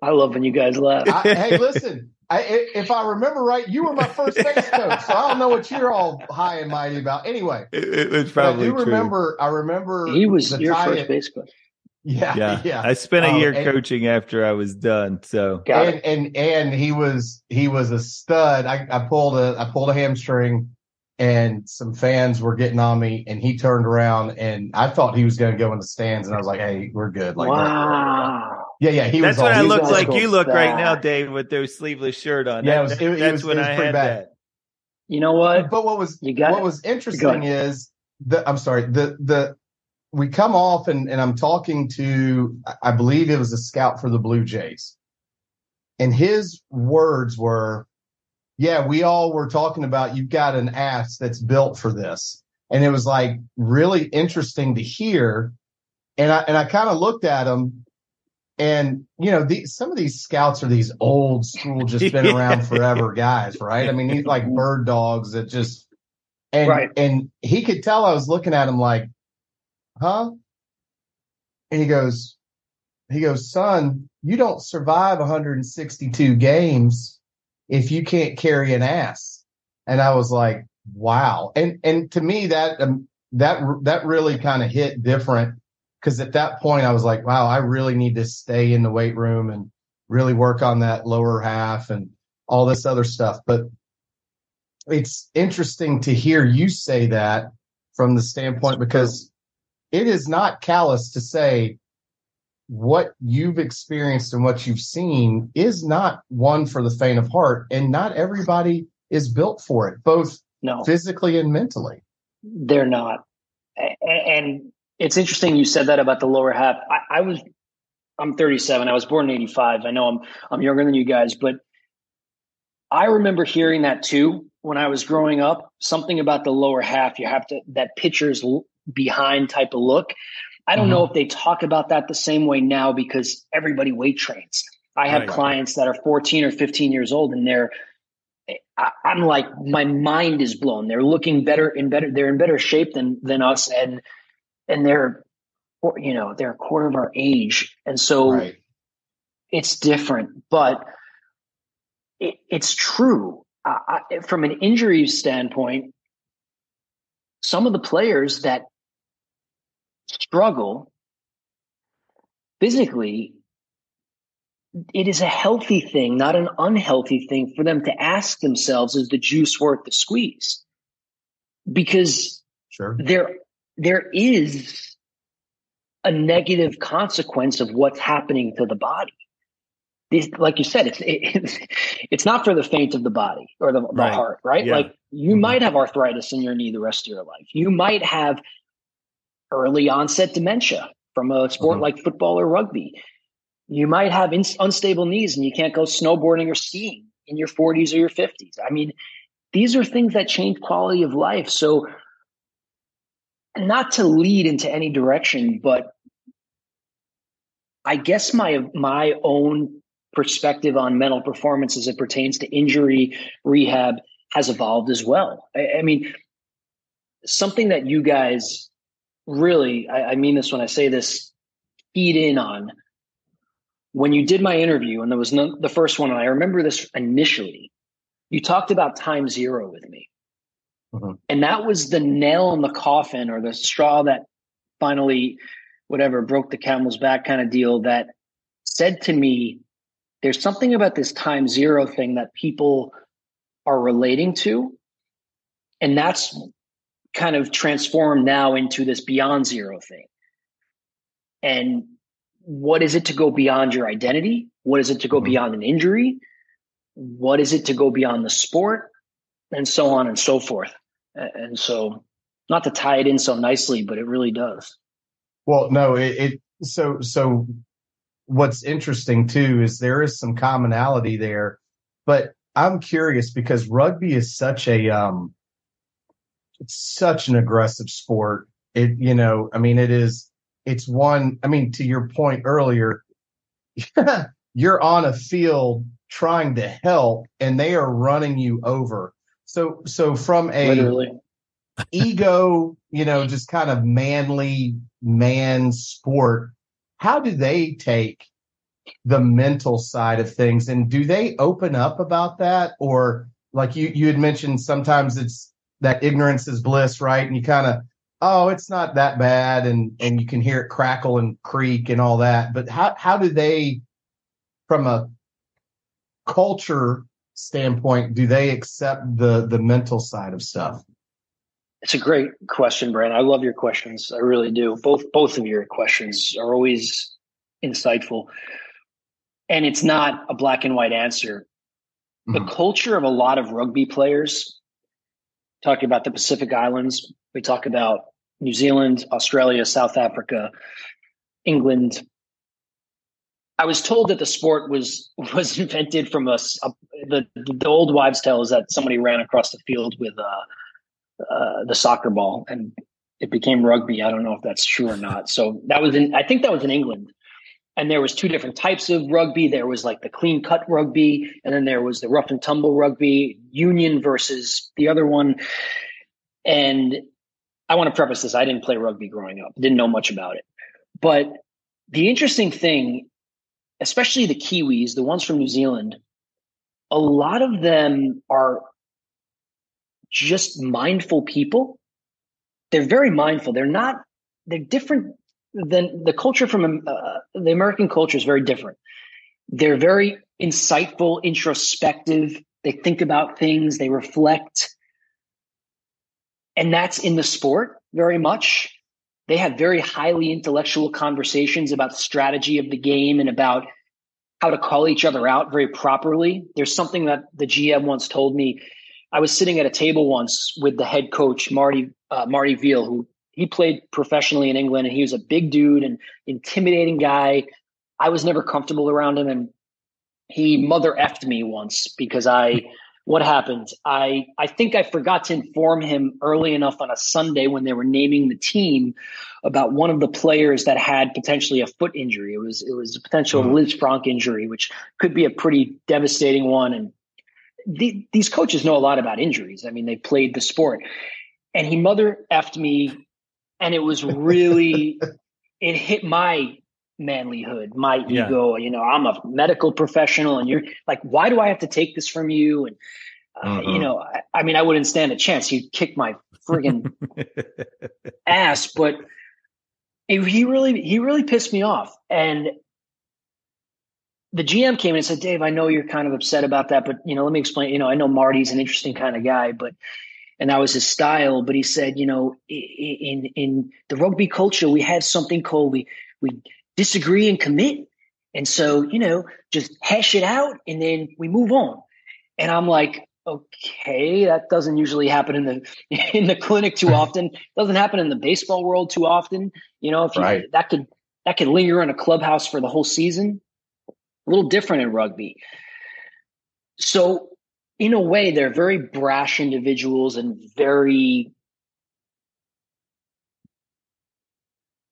I love when you guys laugh. Hey, listen, if I remember right, you were my first base coach, so I don't know what you're all high and mighty about. Anyway, it's probably true. I remember he was your first base coach. Yeah. I spent a year coaching after I was done. So and he was a stud. I pulled a hamstring, and some fans were getting on me, and he turned around, and I thought he was going to go in the stands, and I was like, "Hey, we're good." Like, wow. Yeah. That's what I look like. You look right now, Dave, with those sleeveless shirt on. Yeah, that's when I had that. You know what? But what was interesting is we come off and I'm talking to, I believe it was a scout for the Blue Jays. And his words were, yeah, we all were talking about, you've got an ass that's built for this. And it was like really interesting to hear. And I kind of looked at him, and, some of these scouts are these old school, just been around forever guys, right? I mean, he's like bird dogs that just, and he could tell I was looking at him like, huh? And he goes, son, you don't survive 162 games if you can't carry an ass. And I was like, wow. And to me, that that really kind of hit different, because at that point I was like, wow, I really need to stay in the weight room and really work on that lower half and all this other stuff. But it's interesting to hear you say that from the standpoint, because it is not callous to say what you've experienced and what you've seen is not one for the faint of heart, and not everybody is built for it, both physically and mentally. They're not. And it's interesting you said that about the lower half. I'm 37. I was born in 85. I know I'm younger than you guys, but I remember hearing that too when I was growing up, something about the lower half. You have to, that pitcher's behind type of look. I don't know if they talk about that the same way now, because everybody weight trains. I have clients that are 14 or 15 years old, and I'm like, my mind is blown. They're looking better. They're in better shape than us. And they're a quarter of our age. And so it's different, but it's true. From an injury standpoint, some of the players that struggle physically, it is a healthy thing, not an unhealthy thing, for them to ask themselves, is the juice worth the squeeze? Because there is a negative consequence of what's happening to the body. Like you said, it's not for the faint of the body or the heart, right? Yeah. Like you might have arthritis in your knee the rest of your life. You might have early onset dementia from a sport like football or rugby. You might have unstable knees and you can't go snowboarding or skiing in your 40s or your 50s. I mean, these are things that change quality of life. So, not to lead into any direction, but I guess my own perspective on mental performance as it pertains to injury rehab has evolved as well. I mean, something that you guys really, I mean this when I say this, keyed in on when you did my interview, and there was the first one, and I remember this initially, you talked about time zero with me. And that was the nail in the coffin, or the straw that finally, broke the camel's back kind of deal, that said to me, there's something about this time zero thing that people are relating to. And that's kind of transformed now into this beyond zero thing. And what is it to go beyond your identity? What is it to go beyond an injury? What is it to go beyond the sport? And so on and so forth. And so, not to tie it in so nicely, but it really does. Well, no, so what's interesting too is there is some commonality there, but I'm curious because rugby is such an aggressive sport. It's one, to your point earlier, you're on a field trying to help and they are running you over. So from a literally ego, just kind of manly man sport, how do they take the mental side of things, and do they open up about that? Or like you had mentioned, sometimes it's that ignorance is bliss, right? And you kind of, oh, it's not that bad, and you can hear it crackle and creak and all that. But how do they, from a culture standpoint, do they accept the mental side of stuff? It's a great question, Brandon. I love your questions. I really do. Both of your questions are always insightful. And it's not a black and white answer. The culture of a lot of rugby players, talking about the Pacific Islands, we talk about New Zealand, Australia, South Africa, England. I was told that the sport was invented from the old wives' tale is that somebody ran across the field with the soccer ball and it became rugby. I don't know if that's true or not. So I think that was in England. And there was two different types of rugby. There was like the clean cut rugby, and then there was the rough and tumble rugby, union versus the other one. And I want to preface this. I didn't play rugby growing up. Didn't know much about it. But the interesting thing, especially the Kiwis, the ones from New Zealand, a lot of them are just mindful people. they're very mindful. They're different than the culture from the American culture is very different. They're very insightful, introspective. They think about things, they reflect. And that's in the sport very much. They have very highly intellectual conversations about the strategy of the game and about how to call each other out very properly. There's something that the GM once told me. I was sitting at a table once with the head coach, Marty Veal, who he played professionally in England, and he was a big dude and intimidating guy. I was never comfortable around him, and he mother effed me once because what happened? I think I forgot to inform him early enough on a Sunday when they were naming the team about one of the players that had potentially a foot injury. It was a potential Liz Franck injury, which could be a pretty devastating one. And these coaches know a lot about injuries. I mean, they played the sport. And he mother effed me, and it was really it hit my manlyhood, my ego. You know, I'm a medical professional, and you're like, why do I have to take this from you? And you know, I mean, I wouldn't stand a chance. He'd kick my friggin' ass, but he really pissed me off. And the GM came in and said, Dave, I know you're kind of upset about that, but you know, let me explain. You know, I know Marty's an interesting kind of guy, and that was his style. But he said, you know, in the rugby culture, we have something called we disagree and commit. And so, you know, just hash it out and then we move on. And I'm like, okay, that doesn't usually happen in the clinic too often. Doesn't happen in the baseball world too often. You know, if that could linger in a clubhouse for the whole season. A little different in rugby. So in a way, they're very brash individuals and very,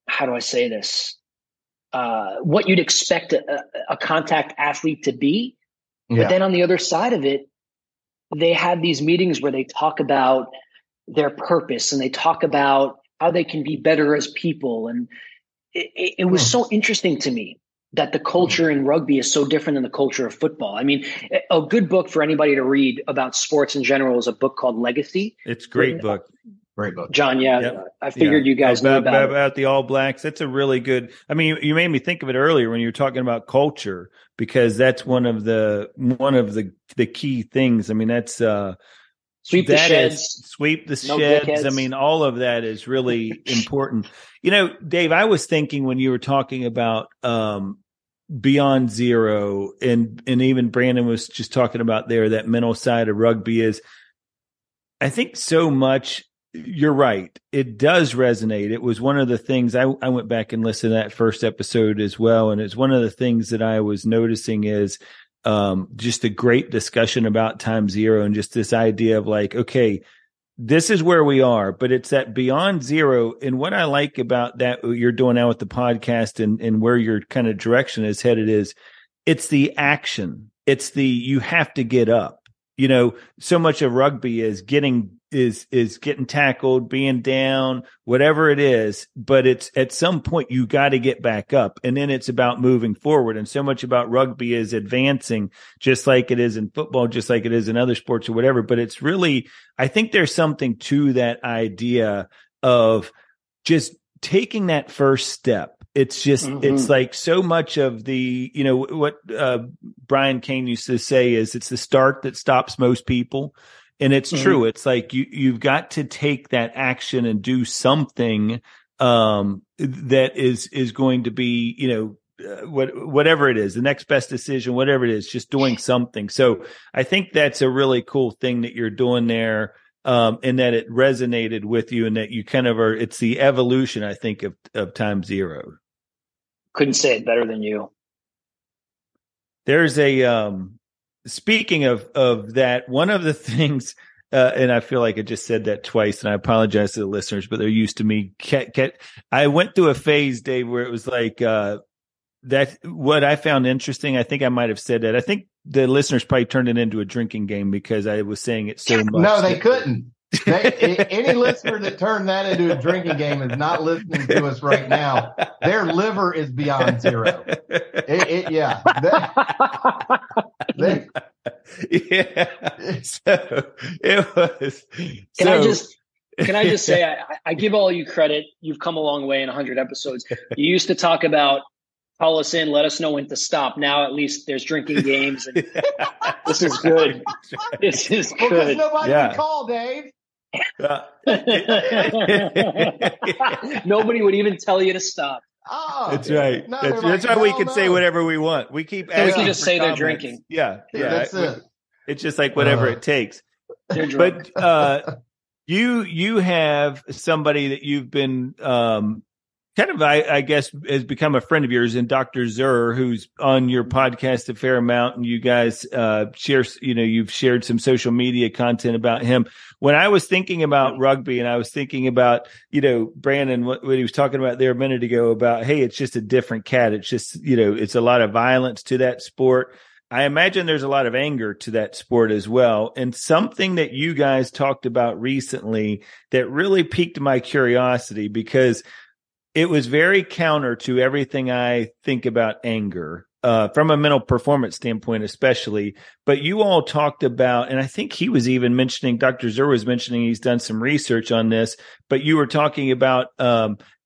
how do I say this? What you'd expect a contact athlete to be. Yeah. But then on the other side of it, they have these meetings where they talk about their purpose and they talk about how they can be better as people. And it was so interesting to me that the culture in rugby is so different than the culture of football. I mean, a good book for anybody to read about sports in general is a book called Legacy. It's a great book. Great book. John, I figured you guys knew about the All Blacks. That's a really good. I mean, you made me think of it earlier when you were talking about culture, because that's one of the key things. I mean, that's sweep the sheds. Dickheads. I mean, all of that is really important. You know, Dave, I was thinking when you were talking about Beyond Zero, and even Brandon was just talking about there, that mental side of rugby is, I think so much. You're right. It does resonate. It was one of the things I went back and listened to that first episode as well. And it's one of the things that I was noticing is just a great discussion about time zero and just this idea of like, okay, this is where we are, but it's that beyond zero. And what I like about that, what you're doing now with the podcast and where your kind of direction is headed is it's the action. It's you have to get up. You know, so much of rugby is getting tackled, being down, whatever it is, but it's at some point you got to get back up, and then it's about moving forward. And so much about rugby is advancing, just like it is in football, just like it is in other sports or whatever. But it's really, I think there's something to that idea of just taking that first step. It's just, it's like so much of the, you know, what Brian Cain used to say is it's the start that stops most people. And it's true. It's like you've got to take that action and do something that is going to be, you know, whatever it is, the next best decision, whatever it is, just doing something. So I think that's a really cool thing that you're doing there, and that it resonated with you, and that you kind of are. It's the evolution, I think, of time zero. Couldn't say it better than you. There's a speaking of that, one of the things, and I feel like I just said that twice, and I apologize to the listeners, but they're used to me. I went through a phase, Dave, where it was like that. What I found interesting, I think I might have said that. I think the listeners probably turned it into a drinking game because I was saying it so much. No, they couldn't. Any listener that turned that into a drinking game is not listening to us right now. Their liver is beyond zero. Yeah. Yeah. So it was. Can I just Can I just say, I give all you credit. You've come a long way in 100 episodes. You used to talk about, call us in, let us know when to stop. Now at least there's drinking games, and this is good. This is good. Because nobody would call, Dave. Nobody would even tell you to stop. Oh, that's right. No, that's why we can say whatever we want. We keep asking. We can just say comments. They're drinking. Yeah. That's it. It's just like whatever it takes. They're drunk. But you have somebody that you've been kind of, I guess, has become a friend of yours in Dr. Zur, who's on your podcast a fair amount, and you guys share, you've shared some social media content about him. When I was thinking about rugby, and I was thinking about, Brandon, what he was talking about there a minute ago about, hey, it's just a different cat. It's just, it's a lot of violence to that sport. I imagine there's a lot of anger to that sport as well. And something that you guys talked about recently that really piqued my curiosity, because it was very counter to everything I think about anger, from a mental performance standpoint, especially. But you all talked about, and I think he was even mentioning, Dr. Zur was mentioning he's done some research on this, but you were talking about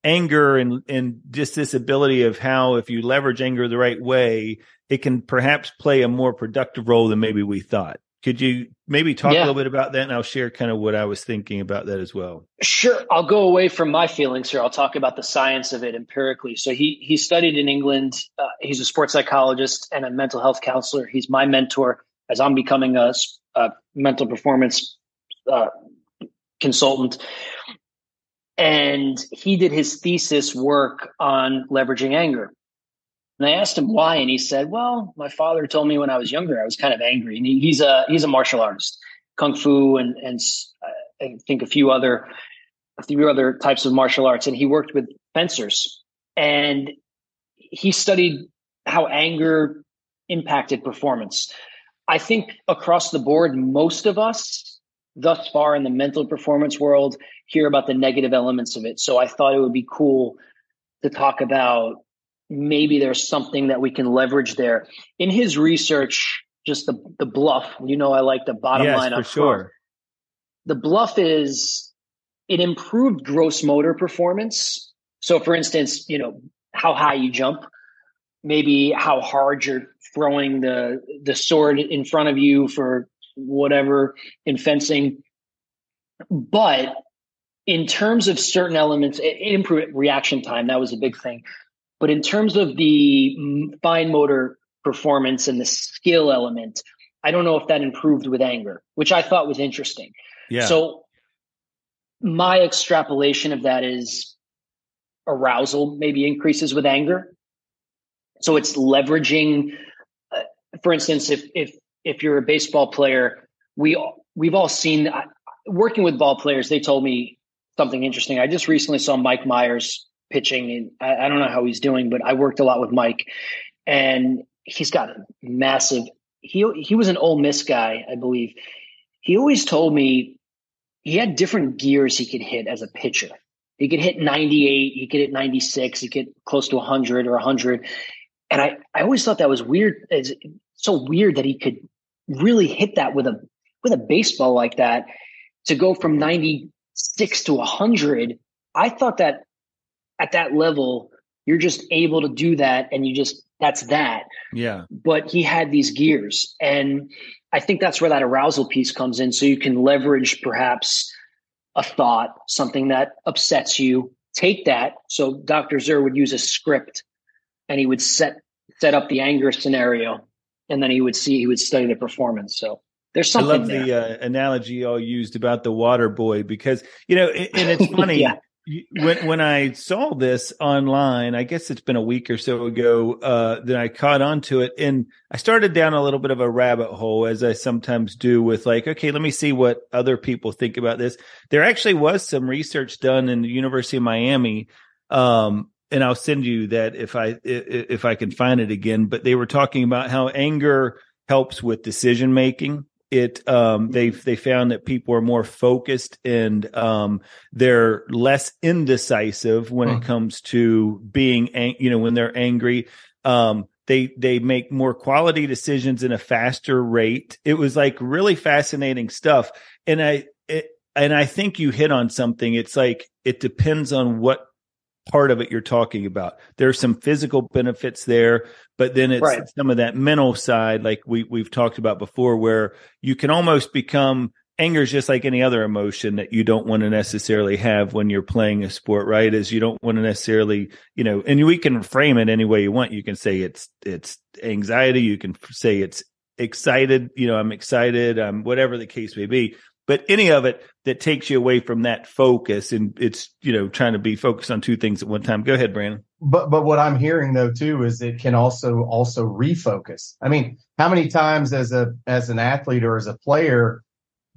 anger and just this ability of how, if you leverage anger the right way, it can perhaps play a more productive role than maybe we thought. Could you maybe talk a little bit about that? And I'll share kind of what I was thinking about that as well. Sure. I'll go away from my feelings here. I'll talk about the science of it empirically. So he studied in England. He's a sports psychologist and a mental health counselor. He's my mentor as I'm becoming a mental performance consultant. And he did his thesis work on leveraging anger. And I asked him why, and he said, well, my father told me when I was younger, I was kind of angry. And he's a martial artist, Kung Fu, and I think a few other types of martial arts. And he worked with fencers, and he studied how anger impacted performance. I think across the board, most of us thus far in the mental performance world hear about the negative elements of it. So I thought it would be cool to talk about maybe there's something that we can leverage there. In his research, just the bluff, I like the bottom line up front. The bluff is it improved gross motor performance. So for instance, how high you jump, maybe how hard you're throwing the sword in front of you for whatever in fencing. But in terms of certain elements, it improved reaction time. That was a big thing. But in terms of the fine motor performance and the skill element, I don't know if that improved with anger, which I thought was interesting. Yeah. So my extrapolation of that is arousal maybe increases with anger. So it's leveraging, for instance, if you're a baseball player, we've all seen, working with ball players, they told me something interesting. I just recently saw Mike Myers pitching, and I don't know how he's doing, but I worked a lot with Mike, and he's got a massive, he was an Ole Miss guy, I believe. He always told me he had different gears he could hit as a pitcher. He could hit 98, he could hit 96, he could get close to 100 or 100. And I always thought that was weird. It's so weird that he could really hit that with a baseball like that, to go from 96 to 100. I thought that at that level, you're just able to do that, and that's that. Yeah. But he had these gears, and I think that's where that arousal piece comes in. So you can leverage perhaps a thought, something that upsets you, take that. So Dr. Zur would use a script, and he would set up the anger scenario, and then he would study the performance. So there's something. I love the analogy you all used about the water boy, because, and it's funny. Yeah. When I saw this online, I guess it's been a week or so ago, that I caught onto it, and I started down a little bit of a rabbit hole, as I sometimes do, with like, okay, let me see what other people think about this. There actually was some research done in the University of Miami, and I'll send you that if I can find it again. But they were talking about how anger helps with decision making. They found that people are more focused, and they're less indecisive when it comes to being, when they're angry. They make more quality decisions in a faster rate. It was like really fascinating stuff. And and I think you hit on something. It's like, it depends on what part of it you're talking about. There's some physical benefits there, but then it's some of that mental side, like we've talked about before, where you can almost become, anger is just like any other emotion that you don't want to necessarily have when you're playing a sport, right? Is you don't want to necessarily, and we can frame it any way you want. You can say it's anxiety. You can say it's excited, I'm excited, whatever the case may be. But any of it that takes you away from that focus, and it's, trying to be focused on two things at one time. Go ahead, Brandon. But what I'm hearing though too is it can also refocus. I mean, how many times as an athlete or as a player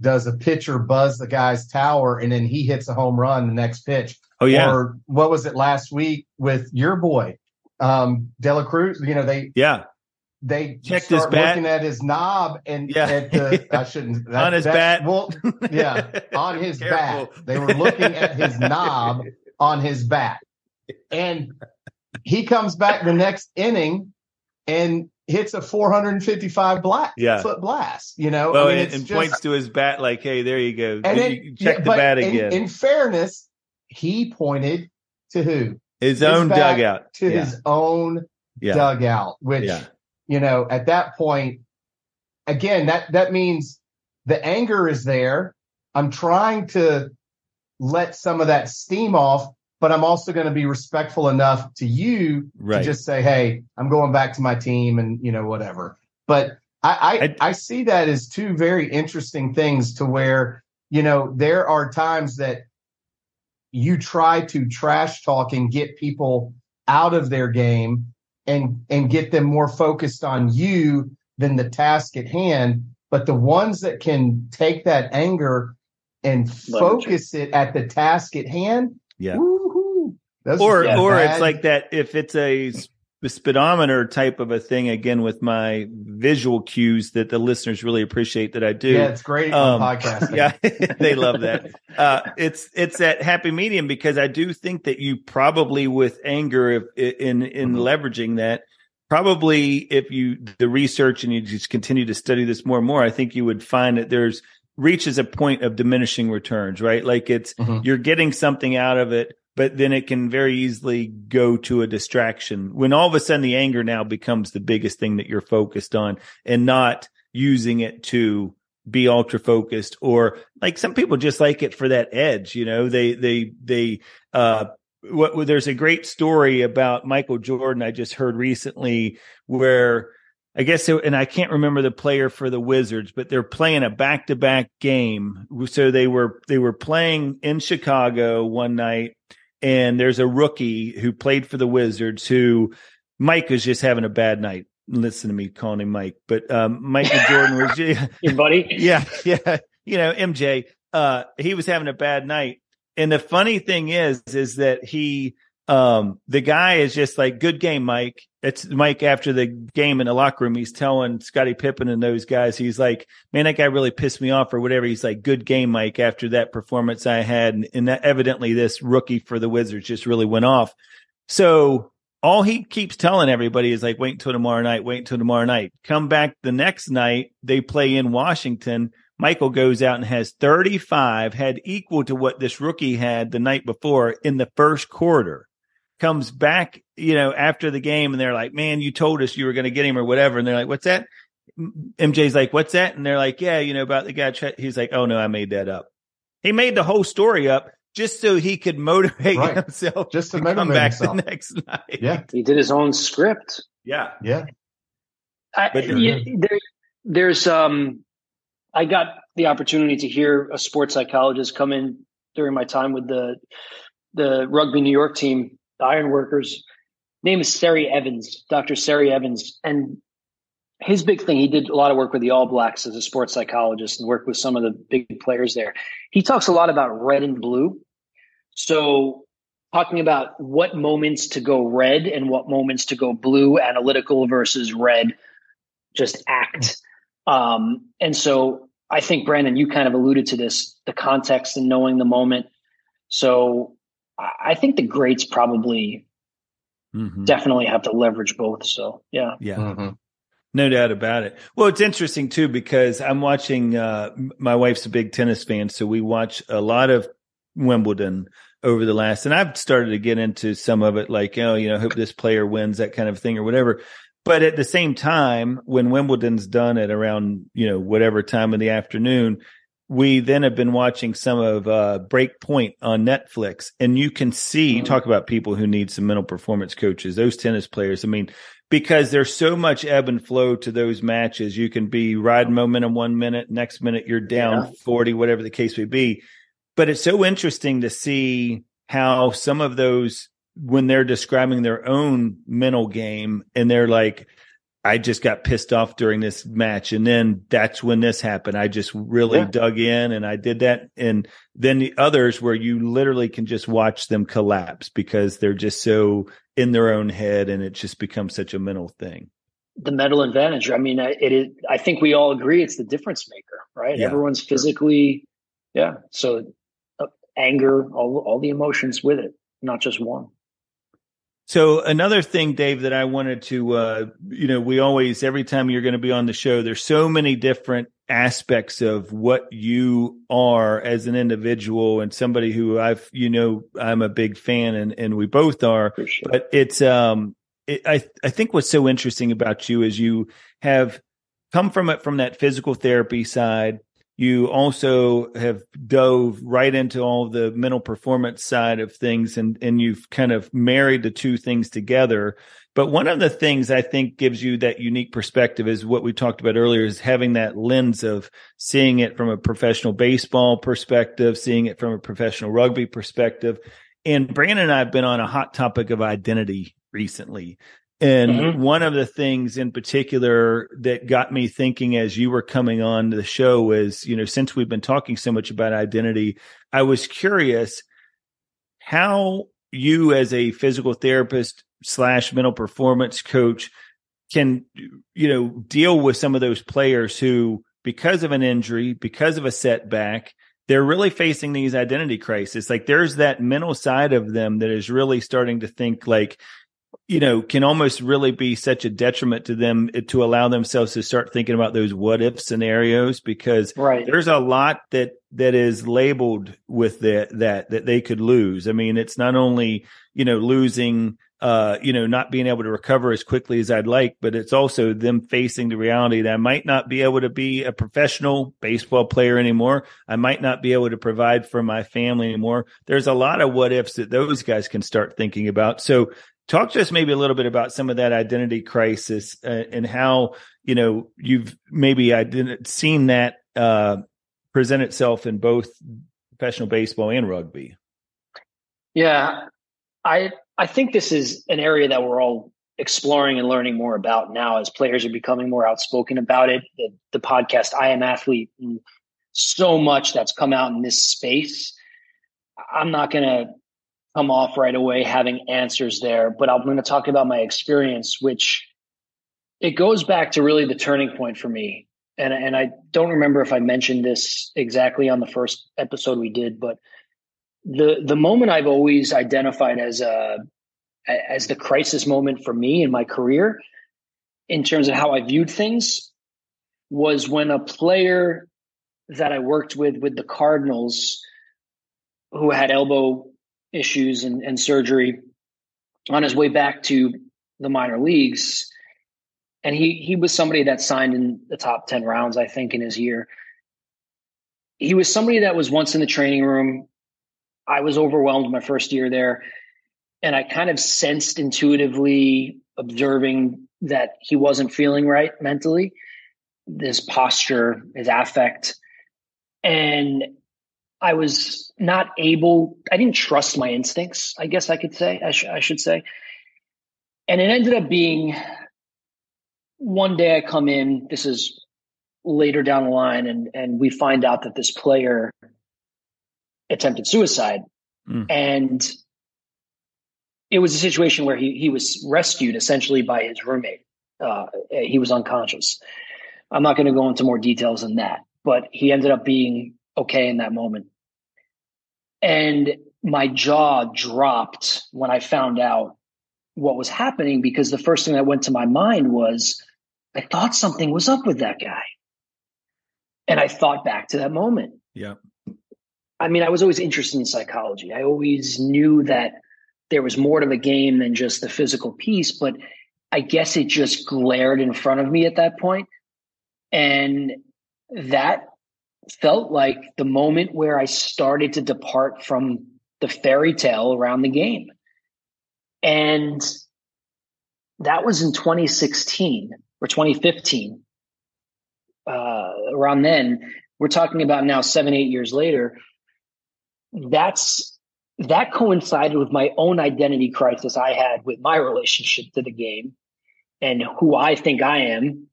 does a pitcher buzz the guy's tower and then he hits a home run the next pitch? Oh yeah. Or what was it last week with your boy, Dela Cruz? They checked his bat, looking at his knob and I shouldn't on his bat. Well, yeah, on his bat. They were looking at his knob on his bat, and he comes back the next inning and hits a 455 foot blast. Well, and points to his bat like, "Hey, there you go." And you check the bat again. In fairness, he pointed to who? His own dugout. To his own dugout, which. Yeah. At that point, again, that means the anger is there. I'm trying to let some of that steam off, but I'm also going to be respectful enough to you to just say, hey, I'm going back to my team and, whatever. But I see that as two very interesting things to where, there are times that you try to trash talk and get people out of their game and get them more focused on you than the task at hand. But the ones that can take that anger and focus it at the task at hand, or it's like that, if it's a speedometer type of a thing, again, with my visual cues that the listeners really appreciate that I do. Yeah, it's great on podcasting. Yeah, they love that. It's that happy medium, because I do think that you probably, with anger, in leveraging that, probably if the research and you just continue to study this more and more, I think you would find that reaches a point of diminishing returns, right? Like you're getting something out of it, but then it can very easily go to a distraction when all of a sudden the anger now becomes the biggest thing that you're focused on, and not using it to be ultra focused. Or like some people just like it for that edge, there's a great story about Michael Jordan I just heard recently where I guess, and I can't remember the player for the Wizards, but they're playing a back-to-back game. So they were playing in Chicago one night, and there's a rookie who played for the Wizards who Mike was just having a bad night. Listen to me calling him Mike, but Michael Jordan was your buddy. Yeah. MJ. He was having a bad night, and the funny thing is that the guy is just like, good game, Mike. It's Mike after the game in the locker room. He's telling Scottie Pippen and those guys, he's like, man, that guy really pissed me off or whatever. He's like, good game, Mike, after that performance I had. And that evidently this rookie for the Wizards just really went off. So all he keeps telling everybody is like, wait until tomorrow night. Come back the next night. They play in Washington. Michael goes out and has 35, had equal to what this rookie had the night before in the first quarter. Comes back, after the game, and they're like, man, you told us you were going to get him or whatever. And they're like, what's that? MJ's like, what's that? And they're like, yeah, about the guy. He's like, oh no, I made that up. He made the whole story up just so he could motivate himself, just to come back himself the next night. Yeah. He did his own script. Yeah. Yeah. There's I got the opportunity to hear a sports psychologist come in during my time with the Rugby New York team, the Ironworkers. Name is Dr. Sari Evans. And his big thing, he did a lot of work with the All Blacks as a sports psychologist and worked with some of the big players there. He talks a lot about red and blue. So talking about what moments to go red and what moments to go blue, analytical versus red, just act. And so I think, Brandon, you kind of alluded to this, the context and knowing the moment. So I think the greats probably definitely have to leverage both. So, yeah. Yeah. No doubt about it. Well, it's interesting too, because I'm watching, my wife's a big tennis fan. So we watch a lot of Wimbledon over the last, and I've started to get into some of it, like, hope this player wins, that kind of thing or whatever. But at the same time, when Wimbledon's done at around, whatever time in the afternoon, we then have been watching some of Break Point on Netflix, and you can see, talk about people who need some mental performance coaches, those tennis players. I mean, because there's so much ebb and flow to those matches. You can be riding momentum 1 minute, next minute you're down 40, whatever the case may be. But it's so interesting to see how some of those, when they're describing their own mental game, and they're like, I just got pissed off during this match, and then that's when this happened. I just really dug in and I did that. And then the others where you literally can just watch them collapse because they're just so in their own head, and it just becomes such a mental thing. The mental advantage. I mean, it is. I think we all agree it's the difference maker, right? Yeah. Everyone's physically, So anger, all the emotions with it, not just one. So another thing, Dave, that I wanted to, we always, every time you're going to be on the show, there's so many different aspects of what you are as an individual, and somebody who I'm a big fan, and we both are. Sure. But it's, I think what's so interesting about you is you have come from it from that physical therapy side. You also have dove right into all the mental performance side of things, and you've kind of married the two things together. But one of the things I think gives you that unique perspective is what we talked about earlier, is having that lens of seeing it from a professional baseball perspective, seeing it from a professional rugby perspective. And Brandon and I have been on a hot topic of identity recently. And one of the things in particular that got me thinking as you were coming on the show is, since we've been talking so much about identity, I was curious how you as a physical therapist / mental performance coach can, deal with some of those players who, because of an injury, because of a setback, they're really facing these identity crises. Like, there's that mental side of them that is really starting to think like, can almost really be such a detriment to them to allow themselves to start thinking about those what if scenarios, because there's a lot that is labeled with that they could lose. I mean, it's not only, losing, not being able to recover as quickly as I'd like, but it's also them facing the reality that I might not be able to be a professional baseball player anymore. I might not be able to provide for my family anymore. There's a lot of what ifs that those guys can start thinking about. So talk to us maybe a little bit about some of that identity crisis, and how, you've maybe seen that present itself in both professional baseball and rugby. Yeah, I think this is an area that we're all exploring and learning more about now as players are becoming more outspoken about it. The podcast, I Am Athlete, and so much that's come out in this space. I'm not going to come off right away having answers there, but I'm going to talk about my experience, which it goes back to really the turning point for me. And I don't remember if I mentioned this exactly on the first episode we did, but the moment I've always identified as the crisis moment for me in my career, in terms of how I viewed things, was when a player that I worked with the Cardinals, who had elbow issues and surgery, on his way back to the minor leagues. And he was somebody that signed in the top 10 rounds, I think, in his year. He was somebody that was once in the training room. I was overwhelmed my first year there. And I kind of sensed intuitively, observing that he wasn't feeling right mentally, his posture, his affect. And I was not able, I didn't trust my instincts, I guess I could say, I should say. And it ended up being one day I come in, this is later down the line, and we find out that this player attempted suicide. And it was a situation where he was rescued essentially by his roommate. He was unconscious. I'm not going to go into more details than that, but he ended up being okay in that moment. And my jaw dropped when I found out what was happening, because the first thing that went to my mind was, I thought something was up with that guy. And I thought back to that moment. Yeah. I mean, I was always interested in psychology. I always knew that there was more to the game than just the physical piece, but I guess it just glared in front of me at that point. And that felt like the moment where I started to depart from the fairy tale around the game. And that was in 2016 or 2015. Around then, we're talking about now 7-8 years later. That coincided with my own identity crisis I had with my relationship to the game and who I think I am.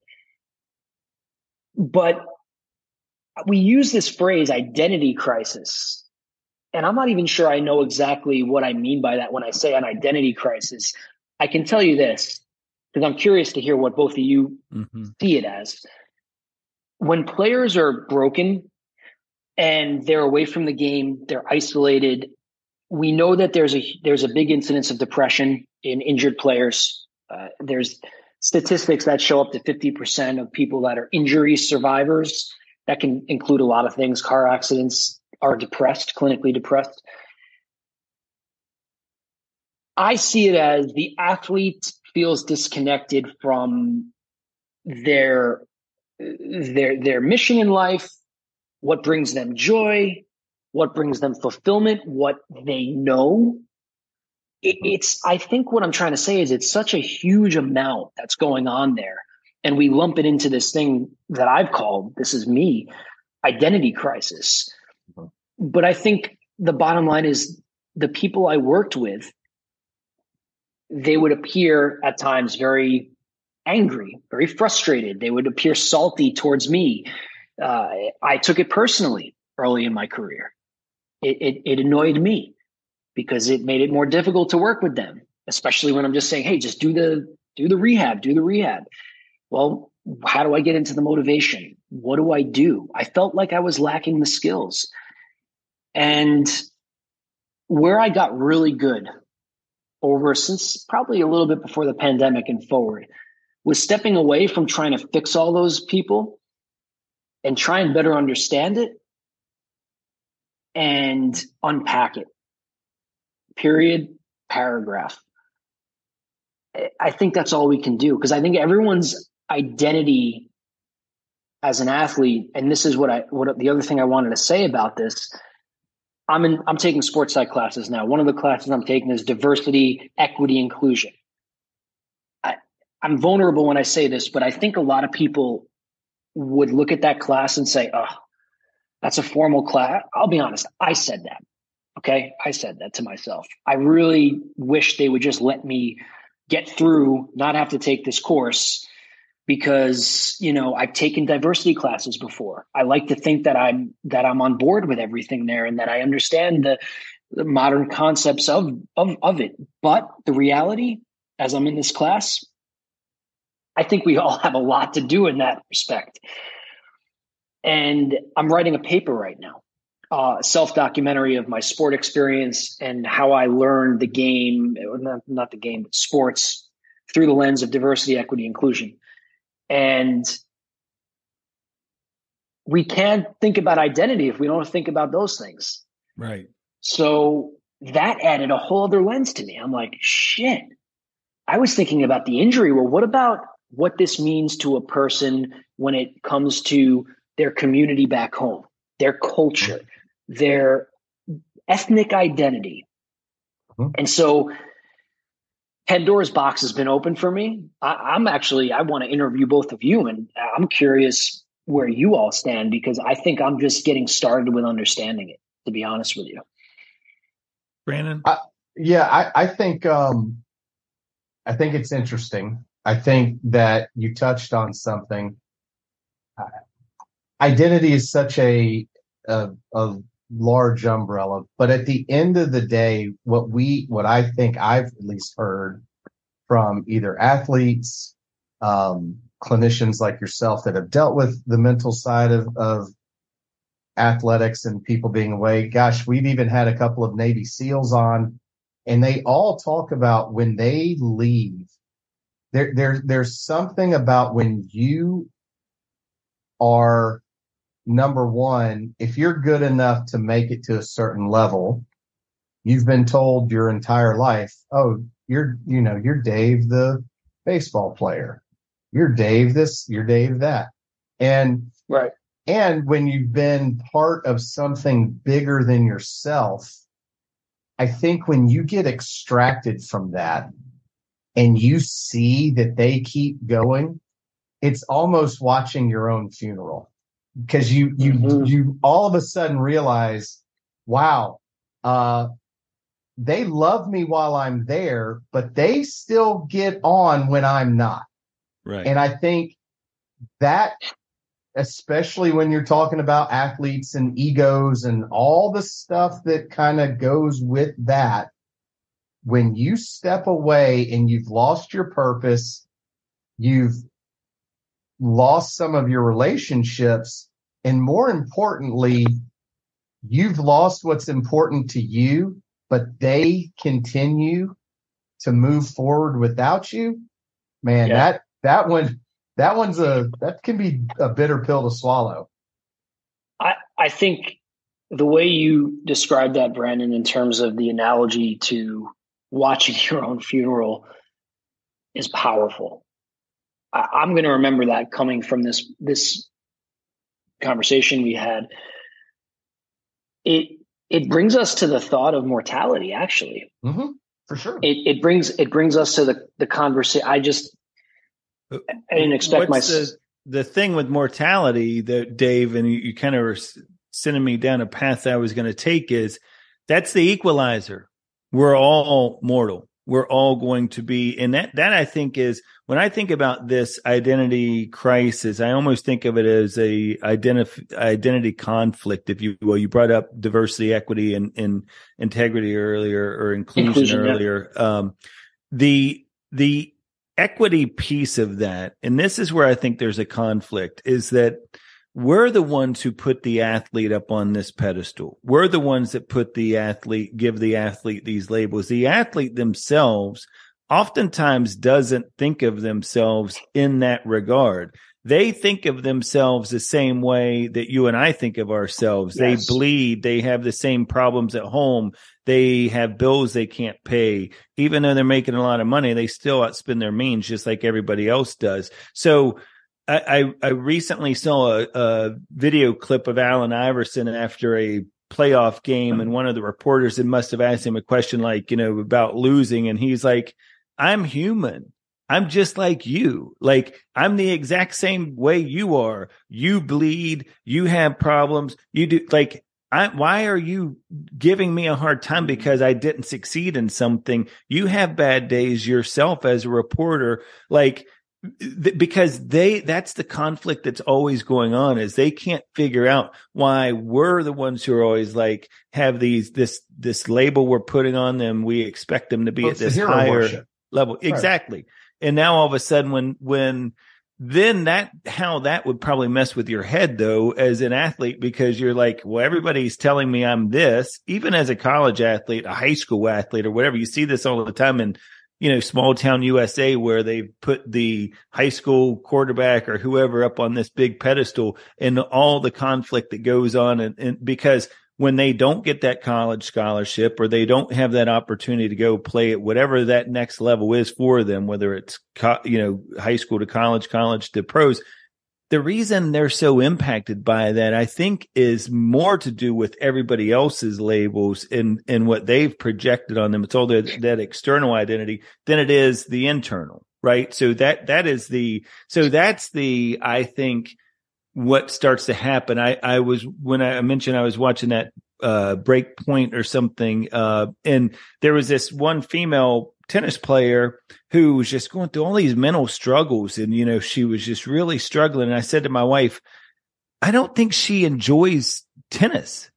But we use this phrase identity crisis, and I'm not even sure I know exactly what I mean by that when I say an identity crisis. I can tell you this, because I'm curious to hear what both of you see it as. When players are broken and they're away from the game, they're isolated, we know that there's a big incidence of depression in injured players. There's statistics that show up to 50% of people that are injury survivors. That can include a lot of things. Car accidents are depressed, clinically depressed. I see it as the athlete feels disconnected from their mission in life, what brings them joy, what brings them fulfillment, what they know. I think what I'm trying to say is it's such a huge amount that's going on there. And we lump it into this thing that I've called, this is me, identity crisis. But I think the bottom line is the people I worked with, they would appear at times very angry, very frustrated. They would appear salty towards me. I took it personally early in my career. It annoyed me because it made it more difficult to work with them, especially when I'm just saying, hey, just do the rehab. Well, how do I get into the motivation? What do I do? I felt like I was lacking the skills. And where I got really good over since probably a little bit before the pandemic and forward was stepping away from trying to fix all those people and try and better understand it and unpack it. Period, paragraph. I think that's all we can do, because I think everyone's identity as an athlete, and this is what the other thing I wanted to say about this. I'm taking sports psych classes now. One of the classes I'm taking is diversity, equity, inclusion. I'm vulnerable when I say this, but I think a lot of people would look at that class and say, oh, that's a formal class. I'll be honest. I said that. Okay. I said that to myself. I really wish they would just let me get through, not have to take this course, because, I've taken diversity classes before. I like to think that I'm on board with everything there and that I understand the modern concepts of it. But the reality, as I'm in this class, I think we all have a lot to do in that respect. And I'm writing a paper right now, self-documentary of my sport experience and how I learned the game, not the game, but sports through the lens of diversity, equity, inclusion. And we can't think about identity if we don't think about those things. Right. So that added a whole other lens to me. I'm like, shit, I was thinking about the injury. Well, what about what this means to a person when it comes to their community back home, their culture, their ethnic identity? And so Pandora's box has been open for me. I want to interview both of you, and I'm curious where you all stand, because I think I'm just getting started with understanding it, to be honest with you. Brandon? I think it's interesting. I think that you touched on something. Identity is such a large umbrella, but at the end of the day, what I think I've at least heard from either athletes, clinicians like yourself that have dealt with the mental side of athletics and people being away. Gosh, we've even had a couple of Navy SEALs on, and they all talk about when they leave there's something about when you are, number one, if you're good enough to make it to a certain level, you've been told your entire life, oh, you're Dave the baseball player. You're Dave this, you're Dave that. And right. And when you've been part of something bigger than yourself, I think when you get extracted from that and you see that they keep going, it's almost watching your own funeral, because you all of a sudden realize, wow, they love me while I'm there, but they still get on when I'm not. Right. And I think that, especially when you're talking about athletes and egos and all the stuff that kind of goes with that, when you step away and you've lost your purpose, you've lost some of your relationships, and more importantly, you've lost what's important to you, but they continue to move forward without you, man, that can be a bitter pill to swallow. I think the way you described that, Brandon, in terms of the analogy to watching your own funeral, is powerful. I'm going to remember that coming from this conversation we had. It brings us to the thought of mortality, actually. Mm-hmm, for sure. It brings us to the conversation. I didn't expect the thing with mortality that, Dave, and you kind of were sending me down a path that I was going to take, is that's the equalizer. We're all mortal. We're all going to be, and that I think is, when I think about this identity crisis, I almost think of it as a identity conflict, if you will. You brought up diversity, equity, and integrity earlier, or inclusion earlier. Yeah. The equity piece of that, and this is where I think there's a conflict, is that we're the ones who put the athlete up on this pedestal. We're the ones that give the athlete these labels. The athlete themselves oftentimes doesn't think of themselves in that regard. They think of themselves the same way that you and I think of ourselves. Yes. They bleed. They have the same problems at home. They have bills they can't pay. Even though they're making a lot of money, they still outspend their means just like everybody else does. So I recently saw a video clip of Allen Iverson after a playoff game, and one of the reporters must have asked him a question like, about losing. And he's like, I'm human. I'm just like you. Like, I'm the exact same way you are. You bleed. You have problems. You do. Like, why are you giving me a hard time because I didn't succeed in something? You have bad days yourself as a reporter. Like, because that's the conflict that's always going on, is they can't figure out why we're the ones who are always like, have this label we're putting on them. We expect them to be at this higher level. Right. Exactly. And now all of a sudden how that would probably mess with your head though, as an athlete, because you're like, well, everybody's telling me I'm this, even as a college athlete, a high school athlete, or whatever. You see this all the time in, small town USA, where they put the high school quarterback or whoever up on this big pedestal, and all the conflict that goes on. And because when they don't get that college scholarship, or they don't have that opportunity to go play at whatever that next level is for them, whether it's, high school to college to pros, the reason they're so impacted by that, I think, is more to do with everybody else's labels and what they've projected on them. It's all that external identity than it is the internal, right? So that's the, I think, what starts to happen. When I mentioned I was watching that Break Point or something, and there was this one female tennis player who was just going through all these mental struggles, and she was just really struggling. And I said to my wife, I don't think she enjoys tennis.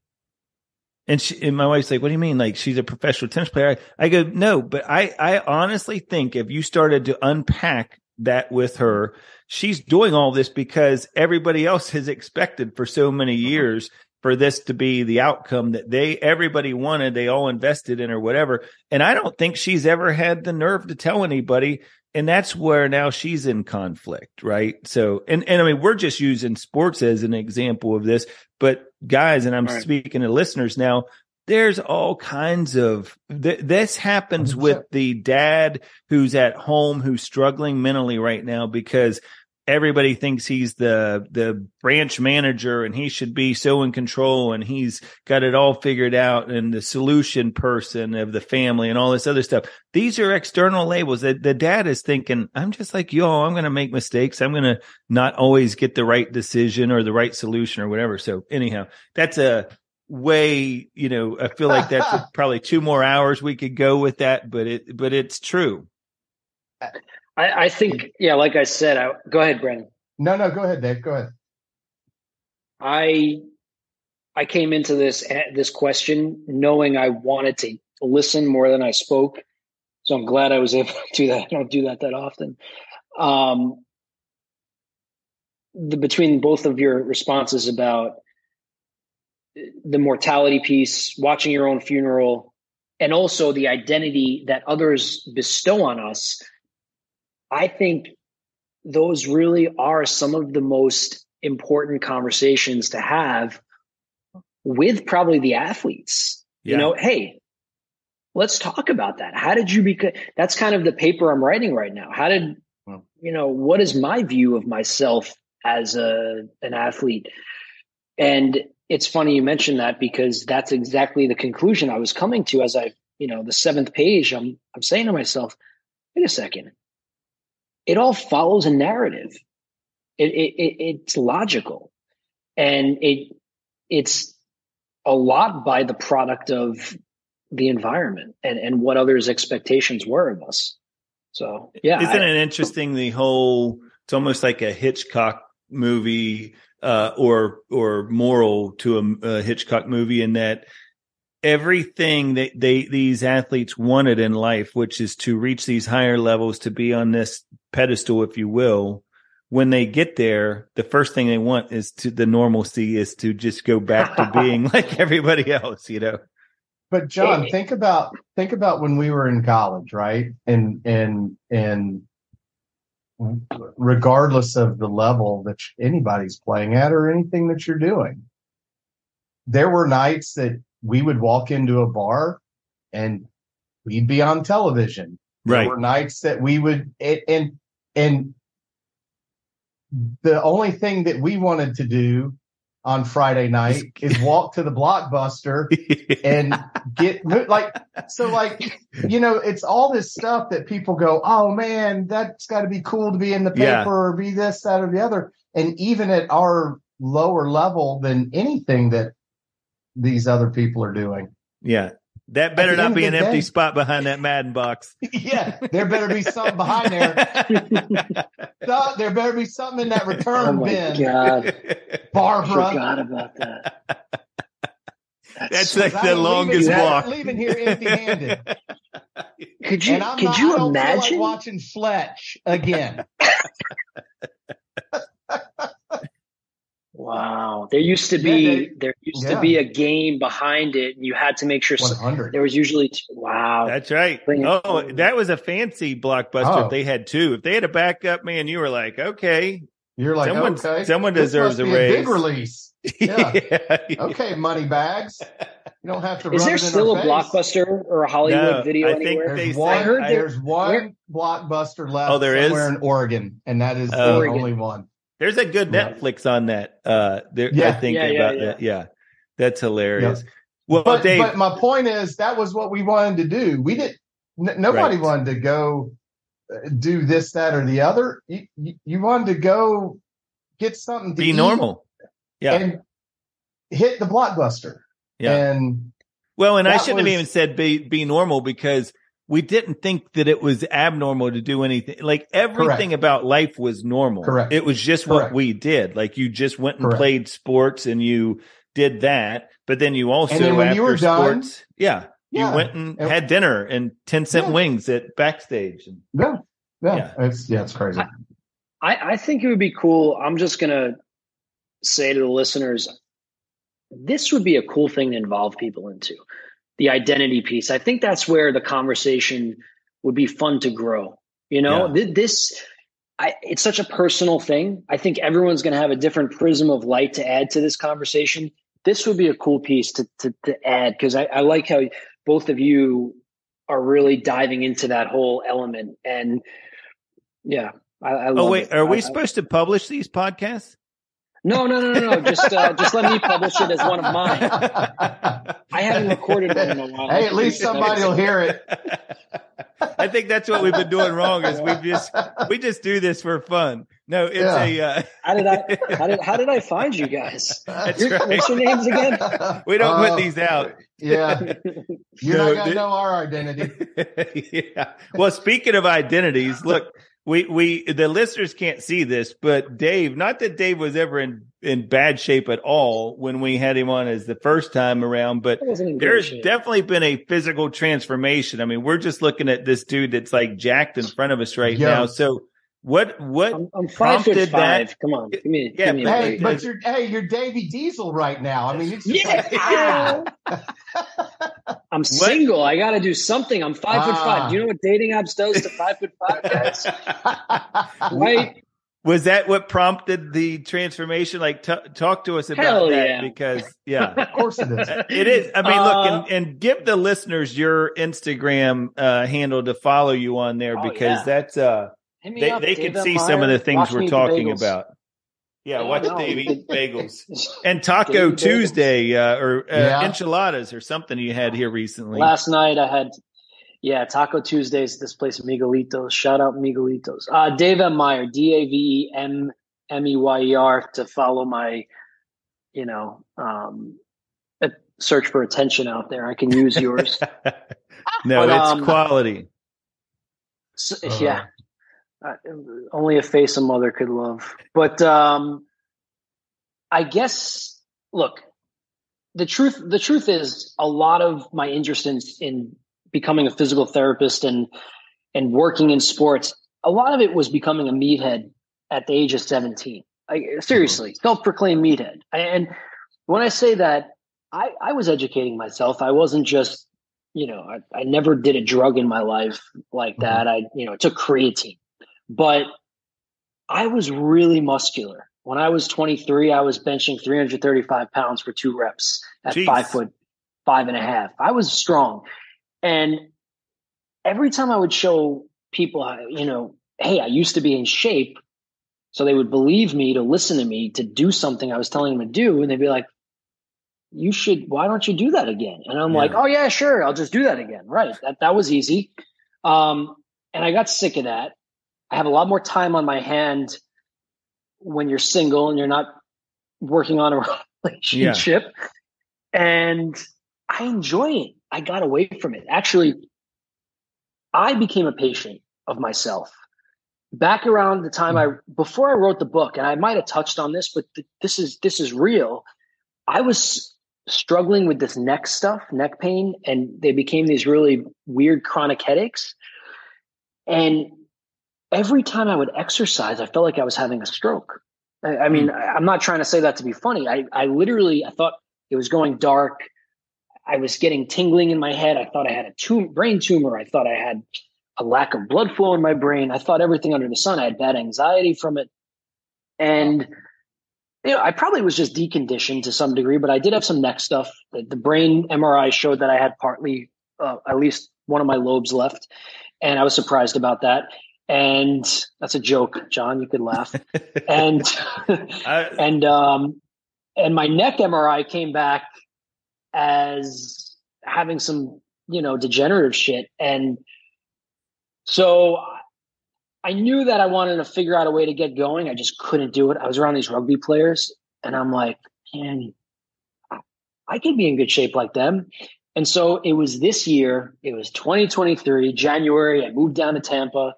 And my wife's like, what do you mean? Like, she's a professional tennis player? I go, no, but I honestly think if you started to unpack that with her, she's doing all this because everybody else has expected for so many years for this to be the outcome that everybody wanted, they all invested in or whatever. And I don't think she's ever had the nerve to tell anybody. And that's where now she's in conflict, right? So, and I mean, we're just using sports as an example of this, but guys, and I'm speaking to listeners now, there's all kinds of, this happens 100%. with the dad who's at home, who's struggling mentally right now because everybody thinks he's the branch manager and he should be so in control and he's got it all figured out and the solution person of the family and all this other stuff. These are external labels. The dad is thinking, I'm just like y'all. I'm going to make mistakes. I'm going to not always get the right decision or the right solution or whatever. So anyhow, that's a way, I feel like that's probably 2 more hours we could go with that, but it's true. I think, like I said, go ahead, Brandon. No, go ahead, Dave. Go ahead. I came into this question knowing I wanted to listen more than I spoke. So I'm glad I was able to do that. I don't do that often. Between both of your responses about the mortality piece, watching your own funeral, and also the identity that others bestow on us, I think those really are some of the most important conversations to have with probably the athletes. Yeah. Hey, let's talk about that. How did you become? That's kind of the paper I'm writing right now. What is my view of myself as an athlete? And it's funny you mentioned that because that's exactly the conclusion I was coming to as the 7th page. I'm saying to myself, wait a second. It all follows a narrative. It's logical, and it's a lot by the product of the environment and what others' expectations were of us. So, yeah. Isn't it interesting? It's almost like a Hitchcock movie, or moral to a Hitchcock movie, in that everything that these athletes wanted in life, which is to reach these higher levels, to be on this pedestal, if you will, when they get there, the first thing they want is the normalcy is to just go back to being like everybody else, But John, think about when we were in college, right? And regardless of the level that anybody's playing at or anything that you're doing, there were nights that we would walk into a bar and we'd be on television. Right. There were nights that we would, and the only thing that we wanted to do on Friday night is walk to the Blockbuster and get it's all this stuff that people go, oh man, that's got to be cool to be in the paper or be this, that, or the other. And even at our lower level than anything that these other people are doing. Yeah. That better not be an empty spot behind that Madden box. Yeah, there better be something behind there. There better be something in that return bin. God. Barbara. I forgot about that. That's like the longest walk. Leaving here empty-handed. Could you imagine? I don't feel like watching Fletch again. Wow. There used to be a game behind it, and you had to make sure 100. There was usually wow. That's right. Oh, that was a fancy Blockbuster. If they had 2. If they had a backup, man, you were like, okay. You're like, someone deserves a raise. A big release. Yeah. Okay, money bags. You don't have to. Is there still a Blockbuster or a Hollywood video anywhere? There's one Blockbuster left somewhere in Oregon, and that is the only one. There's a good Netflix on that. I think about that. Yeah, that's hilarious. Yeah. Well, Dave, but my point is that was what we wanted to do. We didn't. Nobody wanted to go do this, that, or the other. You wanted to go get something to be normal. Yeah, and hit the Blockbuster. Yeah, and I shouldn't have even said be normal, because we didn't think that it was abnormal to do anything. Like everything about life was normal. Correct. It was just what we did. Like you just went and played sports and you did that. But then you also, when after you were sports, you went and had dinner and 10-cent wings at backstage. It's crazy. I think it would be cool. I'm just going to say to the listeners, this would be a cool thing to involve people into, the identity piece. I think that's where the conversation would be fun to grow. You know, it's such a personal thing. I think everyone's going to have a different prism of light to add to this conversation. This would be a cool piece to add, because I like how both of you are really diving into that whole element. And yeah, I love it. Are we supposed to publish these podcasts? No. Just let me publish it as one of mine. I haven't recorded one in a while. Hey, at least somebody will hear it. I think that's what we've been doing wrong, is we just do this for fun. No, it's how did I find you guys? That's right. What's your names again? We don't put these out. Yeah. You're not going to know our identity. Yeah. Well, speaking of identities, look, we the listeners can't see this, but Dave, not that Dave was ever in bad shape at all when we had him on as the first time around, but there's definitely been a physical transformation. I mean, we're just looking at this dude that's like jacked in front of us right now. So what I'm 5'5". prompted that? Come on, give me hey, but you're Davey Diesel right now. I mean, it's just I'm single. I got to do something. I'm 5'5". Do you know what dating apps does to 5'5" guys? Right? Was that what prompted the transformation? Like, talk to us about that, because of course it is. It is. I mean, look, and give the listeners your Instagram handle to follow you on there, because that's they can see some of the things we're talking about. Yeah, watch Dave eat bagels and Taco Tuesday or enchiladas or something you had here recently. Last night I had Taco Tuesdays. This place Miguelitos. Shout out Miguelitos. Dave M. Meyer, DAVEMMEYER, to follow my search for attention out there. I can use yours. No, it's quality. Yeah. Only a face a mother could love. But I guess, look, the truth is, a lot of my interest in becoming a physical therapist and working in sports, a lot of it was becoming a meathead at the age of 17. Seriously, self-proclaimed meathead. And when I say that, I was educating myself. I wasn't just, I never did a drug in my life like that. I took creatine. But I was really muscular. When I was 23, I was benching 335 pounds for 2 reps at 5'5.5". I was strong. And every time I would show people, hey, I used to be in shape, so they would believe me, to listen to me, to do something I was telling them to do. And they'd be like, why don't you do that again? And I'm like, oh yeah, sure. I'll just do that again. Right. That was easy. And I got sick of that. I have a lot more time on my hand when you're single and you're not working on a relationship. And I enjoy it. I got away from it. Actually, I became a patient of myself back around the time before I wrote the book. And I might have touched on this, but this is real. I was struggling with this neck pain, and they became these really weird chronic headaches. And every time I would exercise, I felt like I was having a stroke. I mean, I'm not trying to say that to be funny. I thought it was going dark. I was getting tingling in my head. I thought I had a brain tumor. I thought I had a lack of blood flow in my brain. I thought everything under the sun. I had bad anxiety from it. And, I probably was just deconditioned to some degree, but I did have some neck stuff. The brain MRI showed that I had partly, at least one of my lobes left. And I was surprised about that. And that's a joke, John, you could laugh. And and my neck MRI came back as having some, degenerative shit. And so I knew that I wanted to figure out a way to get going. I just couldn't do it. I was around these rugby players and I'm like, man, I could be in good shape like them. And so it was this year, it was 2023, January. I moved down to Tampa.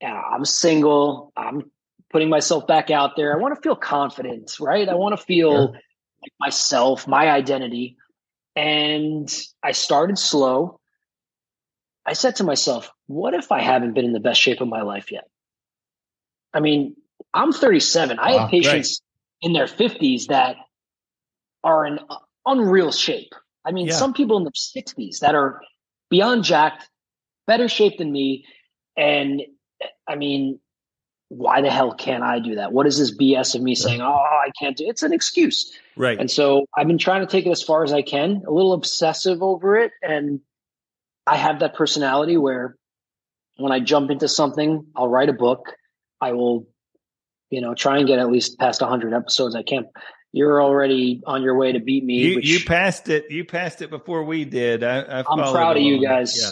I'm single. I'm putting myself back out there. I want to feel confident, right? I want to feel like myself, my identity. And I started slow. I said to myself, what if I haven't been in the best shape of my life yet? I mean, I'm 37. I have patients in their 50s that are in unreal shape. I mean, some people in their 60s that are beyond jacked, better shape than me. And I mean, why the hell can't I do that? What is this BS of me saying, oh, I can't do it? It's an excuse. Right. And so I've been trying to take it as far as I can, a little obsessive over it. And I have that personality where when I jump into something, I'll write a book. I will, try and get at least past 100 episodes. I can't. You're already on your way to beat me. You passed it. You passed it before we did. I'm proud of you guys. Yeah.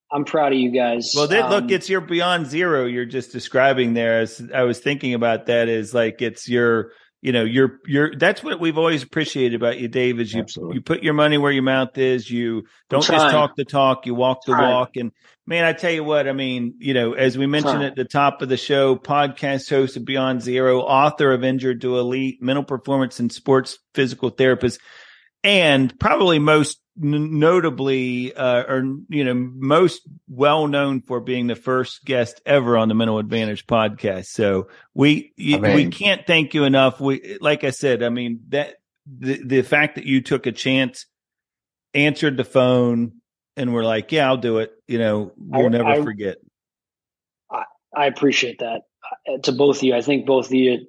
I'm proud of you guys. Well, look, it's your Beyond Zero you're just describing there. As I was thinking about that, is like it's your, that's what we've always appreciated about you, Dave, is you put your money where your mouth is. You don't just talk the talk, you walk the walk. And man, I tell you what, I mean, as we mentioned at the top of the show, podcast host of Beyond Zero, author of Injured to Elite, mental performance and sports physical therapist, and probably most notably, most well known for being the first guest ever on the Mental Advantage podcast. So we can't thank you enough. Like I said, I mean, that the fact that you took a chance, answered the phone, and were like, yeah, I'll do it. We'll never forget. I appreciate that to both of you. I think both of you,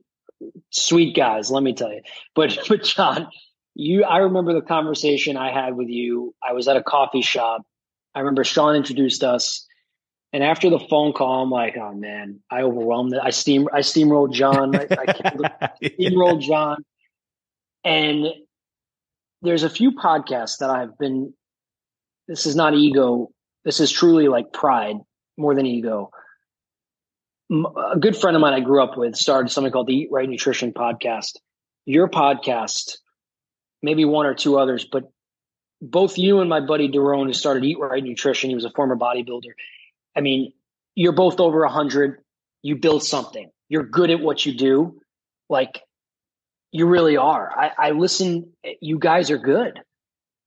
sweet guys, let me tell you. But John, I remember the conversation I had with you. I was at a coffee shop. I remember Sean introduced us. And after the phone call, I'm like, oh man, I overwhelmed it. I steamrolled John. I steamrolled John. And there's a few podcasts that this is not ego. This is truly like pride more than ego. A good friend of mine I grew up with started something called the Eat Right Nutrition podcast. Your podcast, maybe one or two others, but both you and my buddy Daron, who started Eat Right Nutrition, he was a former bodybuilder. I mean, you're both over 100. You build something. You're good at what you do. Like, you really are. I listen. You guys are good.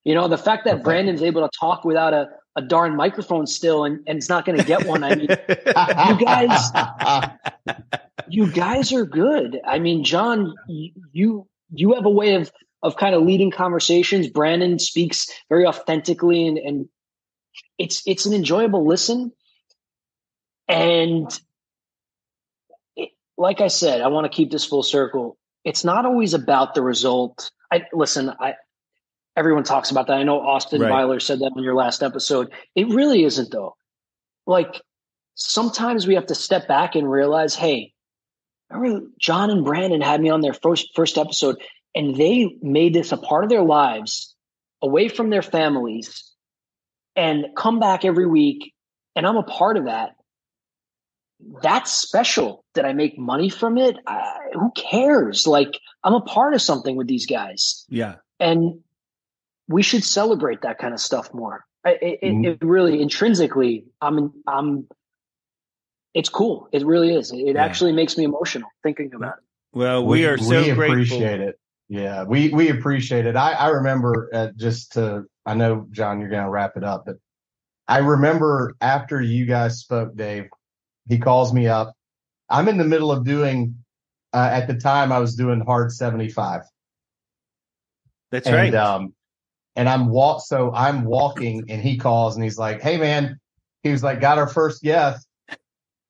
The fact that Brandon's able to talk without a darn microphone still, and it's not going to get one. I mean, you guys are good. I mean, John, you have a way of kind of leading conversations. Brandon speaks very authentically, and it's an enjoyable listen. And like I said, I want to keep this full circle. It's not always about the result. Everyone talks about that. I know Austin Byler said that on your last episode. It really isn't, though. Like, sometimes we have to step back and realize, hey, remember John and Brandon had me on their first episode, and they made this a part of their lives, away from their families, and come back every week, and I'm a part of that. That's special. Did I make money from it? Who cares? Like, I'm a part of something with these guys. Yeah. And we should celebrate that kind of stuff more. It really intrinsically, it's cool. It really is. It actually makes me emotional thinking about it. Well, we are so grateful. Appreciate it. Yeah, we appreciate it. I remember I know, John, you're going to wrap it up, but I remember after you guys spoke, Dave, he calls me up. I'm in the middle of doing, at the time I was doing Hard 75. That's right. And I'm walking and he calls and he's like, hey man, he was like, got our first guest.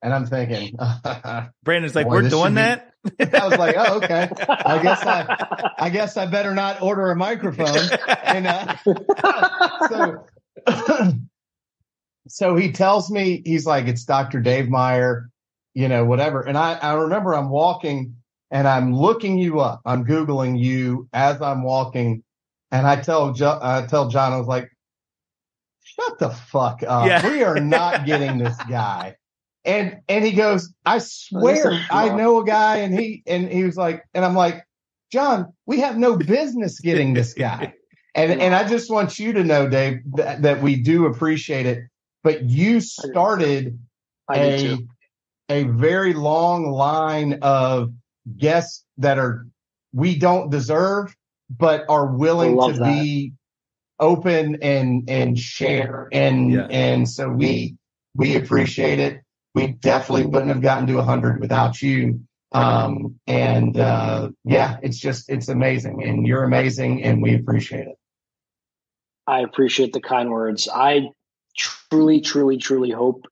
And I'm thinking, Brandon's like, we're doing that. I was like, oh, okay. I guess I better not order a microphone. And so he tells me, he's like, it's Dr. Dave Meyer, whatever. And I remember I'm walking and I'm looking you up. I'm Googling you as I'm walking. And I tell John, I was like, shut the fuck up. Yeah. We are not getting this guy. And he goes, I swear I know a guy. And he was like, and I'm like, John, we have no business getting this guy. And I just want you to know, Dave, that we do appreciate it. But you started a very long line of guests that we don't deserve, but are willing to be open and share. And so we appreciate it. We definitely wouldn't have gotten to 100 without you. It's amazing, and you're amazing, and we appreciate it. I appreciate the kind words. I truly, truly, truly hope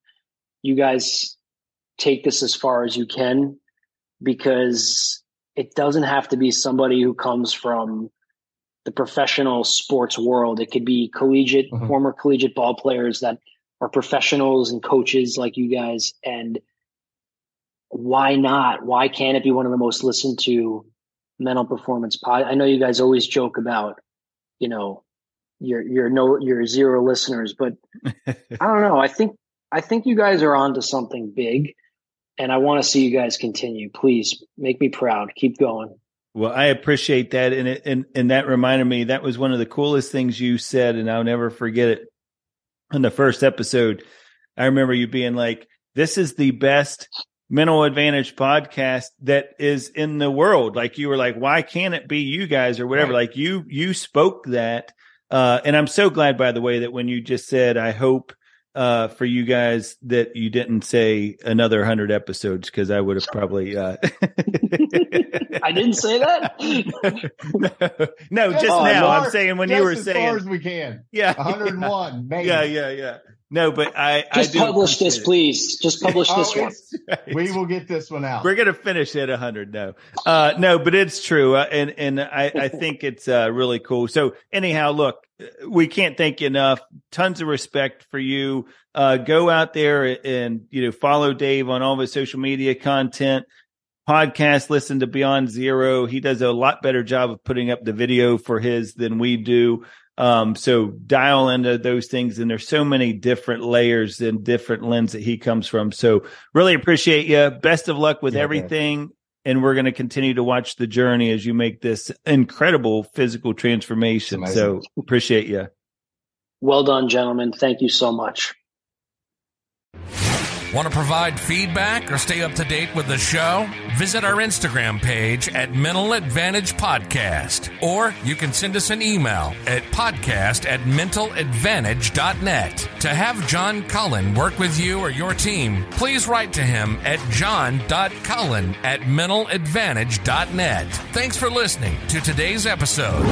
you guys take this as far as you can, because it doesn't have to be somebody who comes from the professional sports world. It could be collegiate, former collegiate ball players that are professionals and coaches like you guys. And why not? Why can't it be one of the most listened to mental performance pod? I know you guys always joke about, your zero listeners, but I don't know. I think you guys are onto something big, and I want to see you guys continue. Please make me proud. Keep going. Well, I appreciate that. And that reminded me, that was one of the coolest things you said, and I'll never forget it. In the first episode, I remember you being like, this is the best Mental Advantage podcast that is in the world. Like, you were like, why can't it be you guys or whatever? Right. Like you spoke that. And I'm so glad, by the way, that when you just said, I hope for you guys that you didn't say another 100 episodes, because I would have probably I didn't say that. no, just now. I'm saying when you were as saying far as we can. Yeah. 101. Maybe. Yeah. No, but I do publish this, please. Just publish this one. Right. We will get this one out. We're going to finish at 100. No, but it's true. And I think it's really cool. So anyhow, look, we can't thank you enough. Tons of respect for you. Go out there and, follow Dave on all of his social media content, podcast, listen to Beyond Zero. He does a lot better job of putting up the video for his than we do. So dial into those things, and there's so many different layers and different lens that he comes from. So really appreciate you. Best of luck with everything. Man. And we're going to continue to watch the journey as you make this incredible physical transformation. So appreciate you. Well done, gentlemen. Thank you so much. Want to provide feedback or stay up to date with the show? Visit our Instagram page at Mental Advantage Podcast, or you can send us an email at podcast@mentaladvantage.net. To have John Cullen work with you or your team, please write to him at john.cullen@mentaladvantage.net. Thanks for listening to today's episode.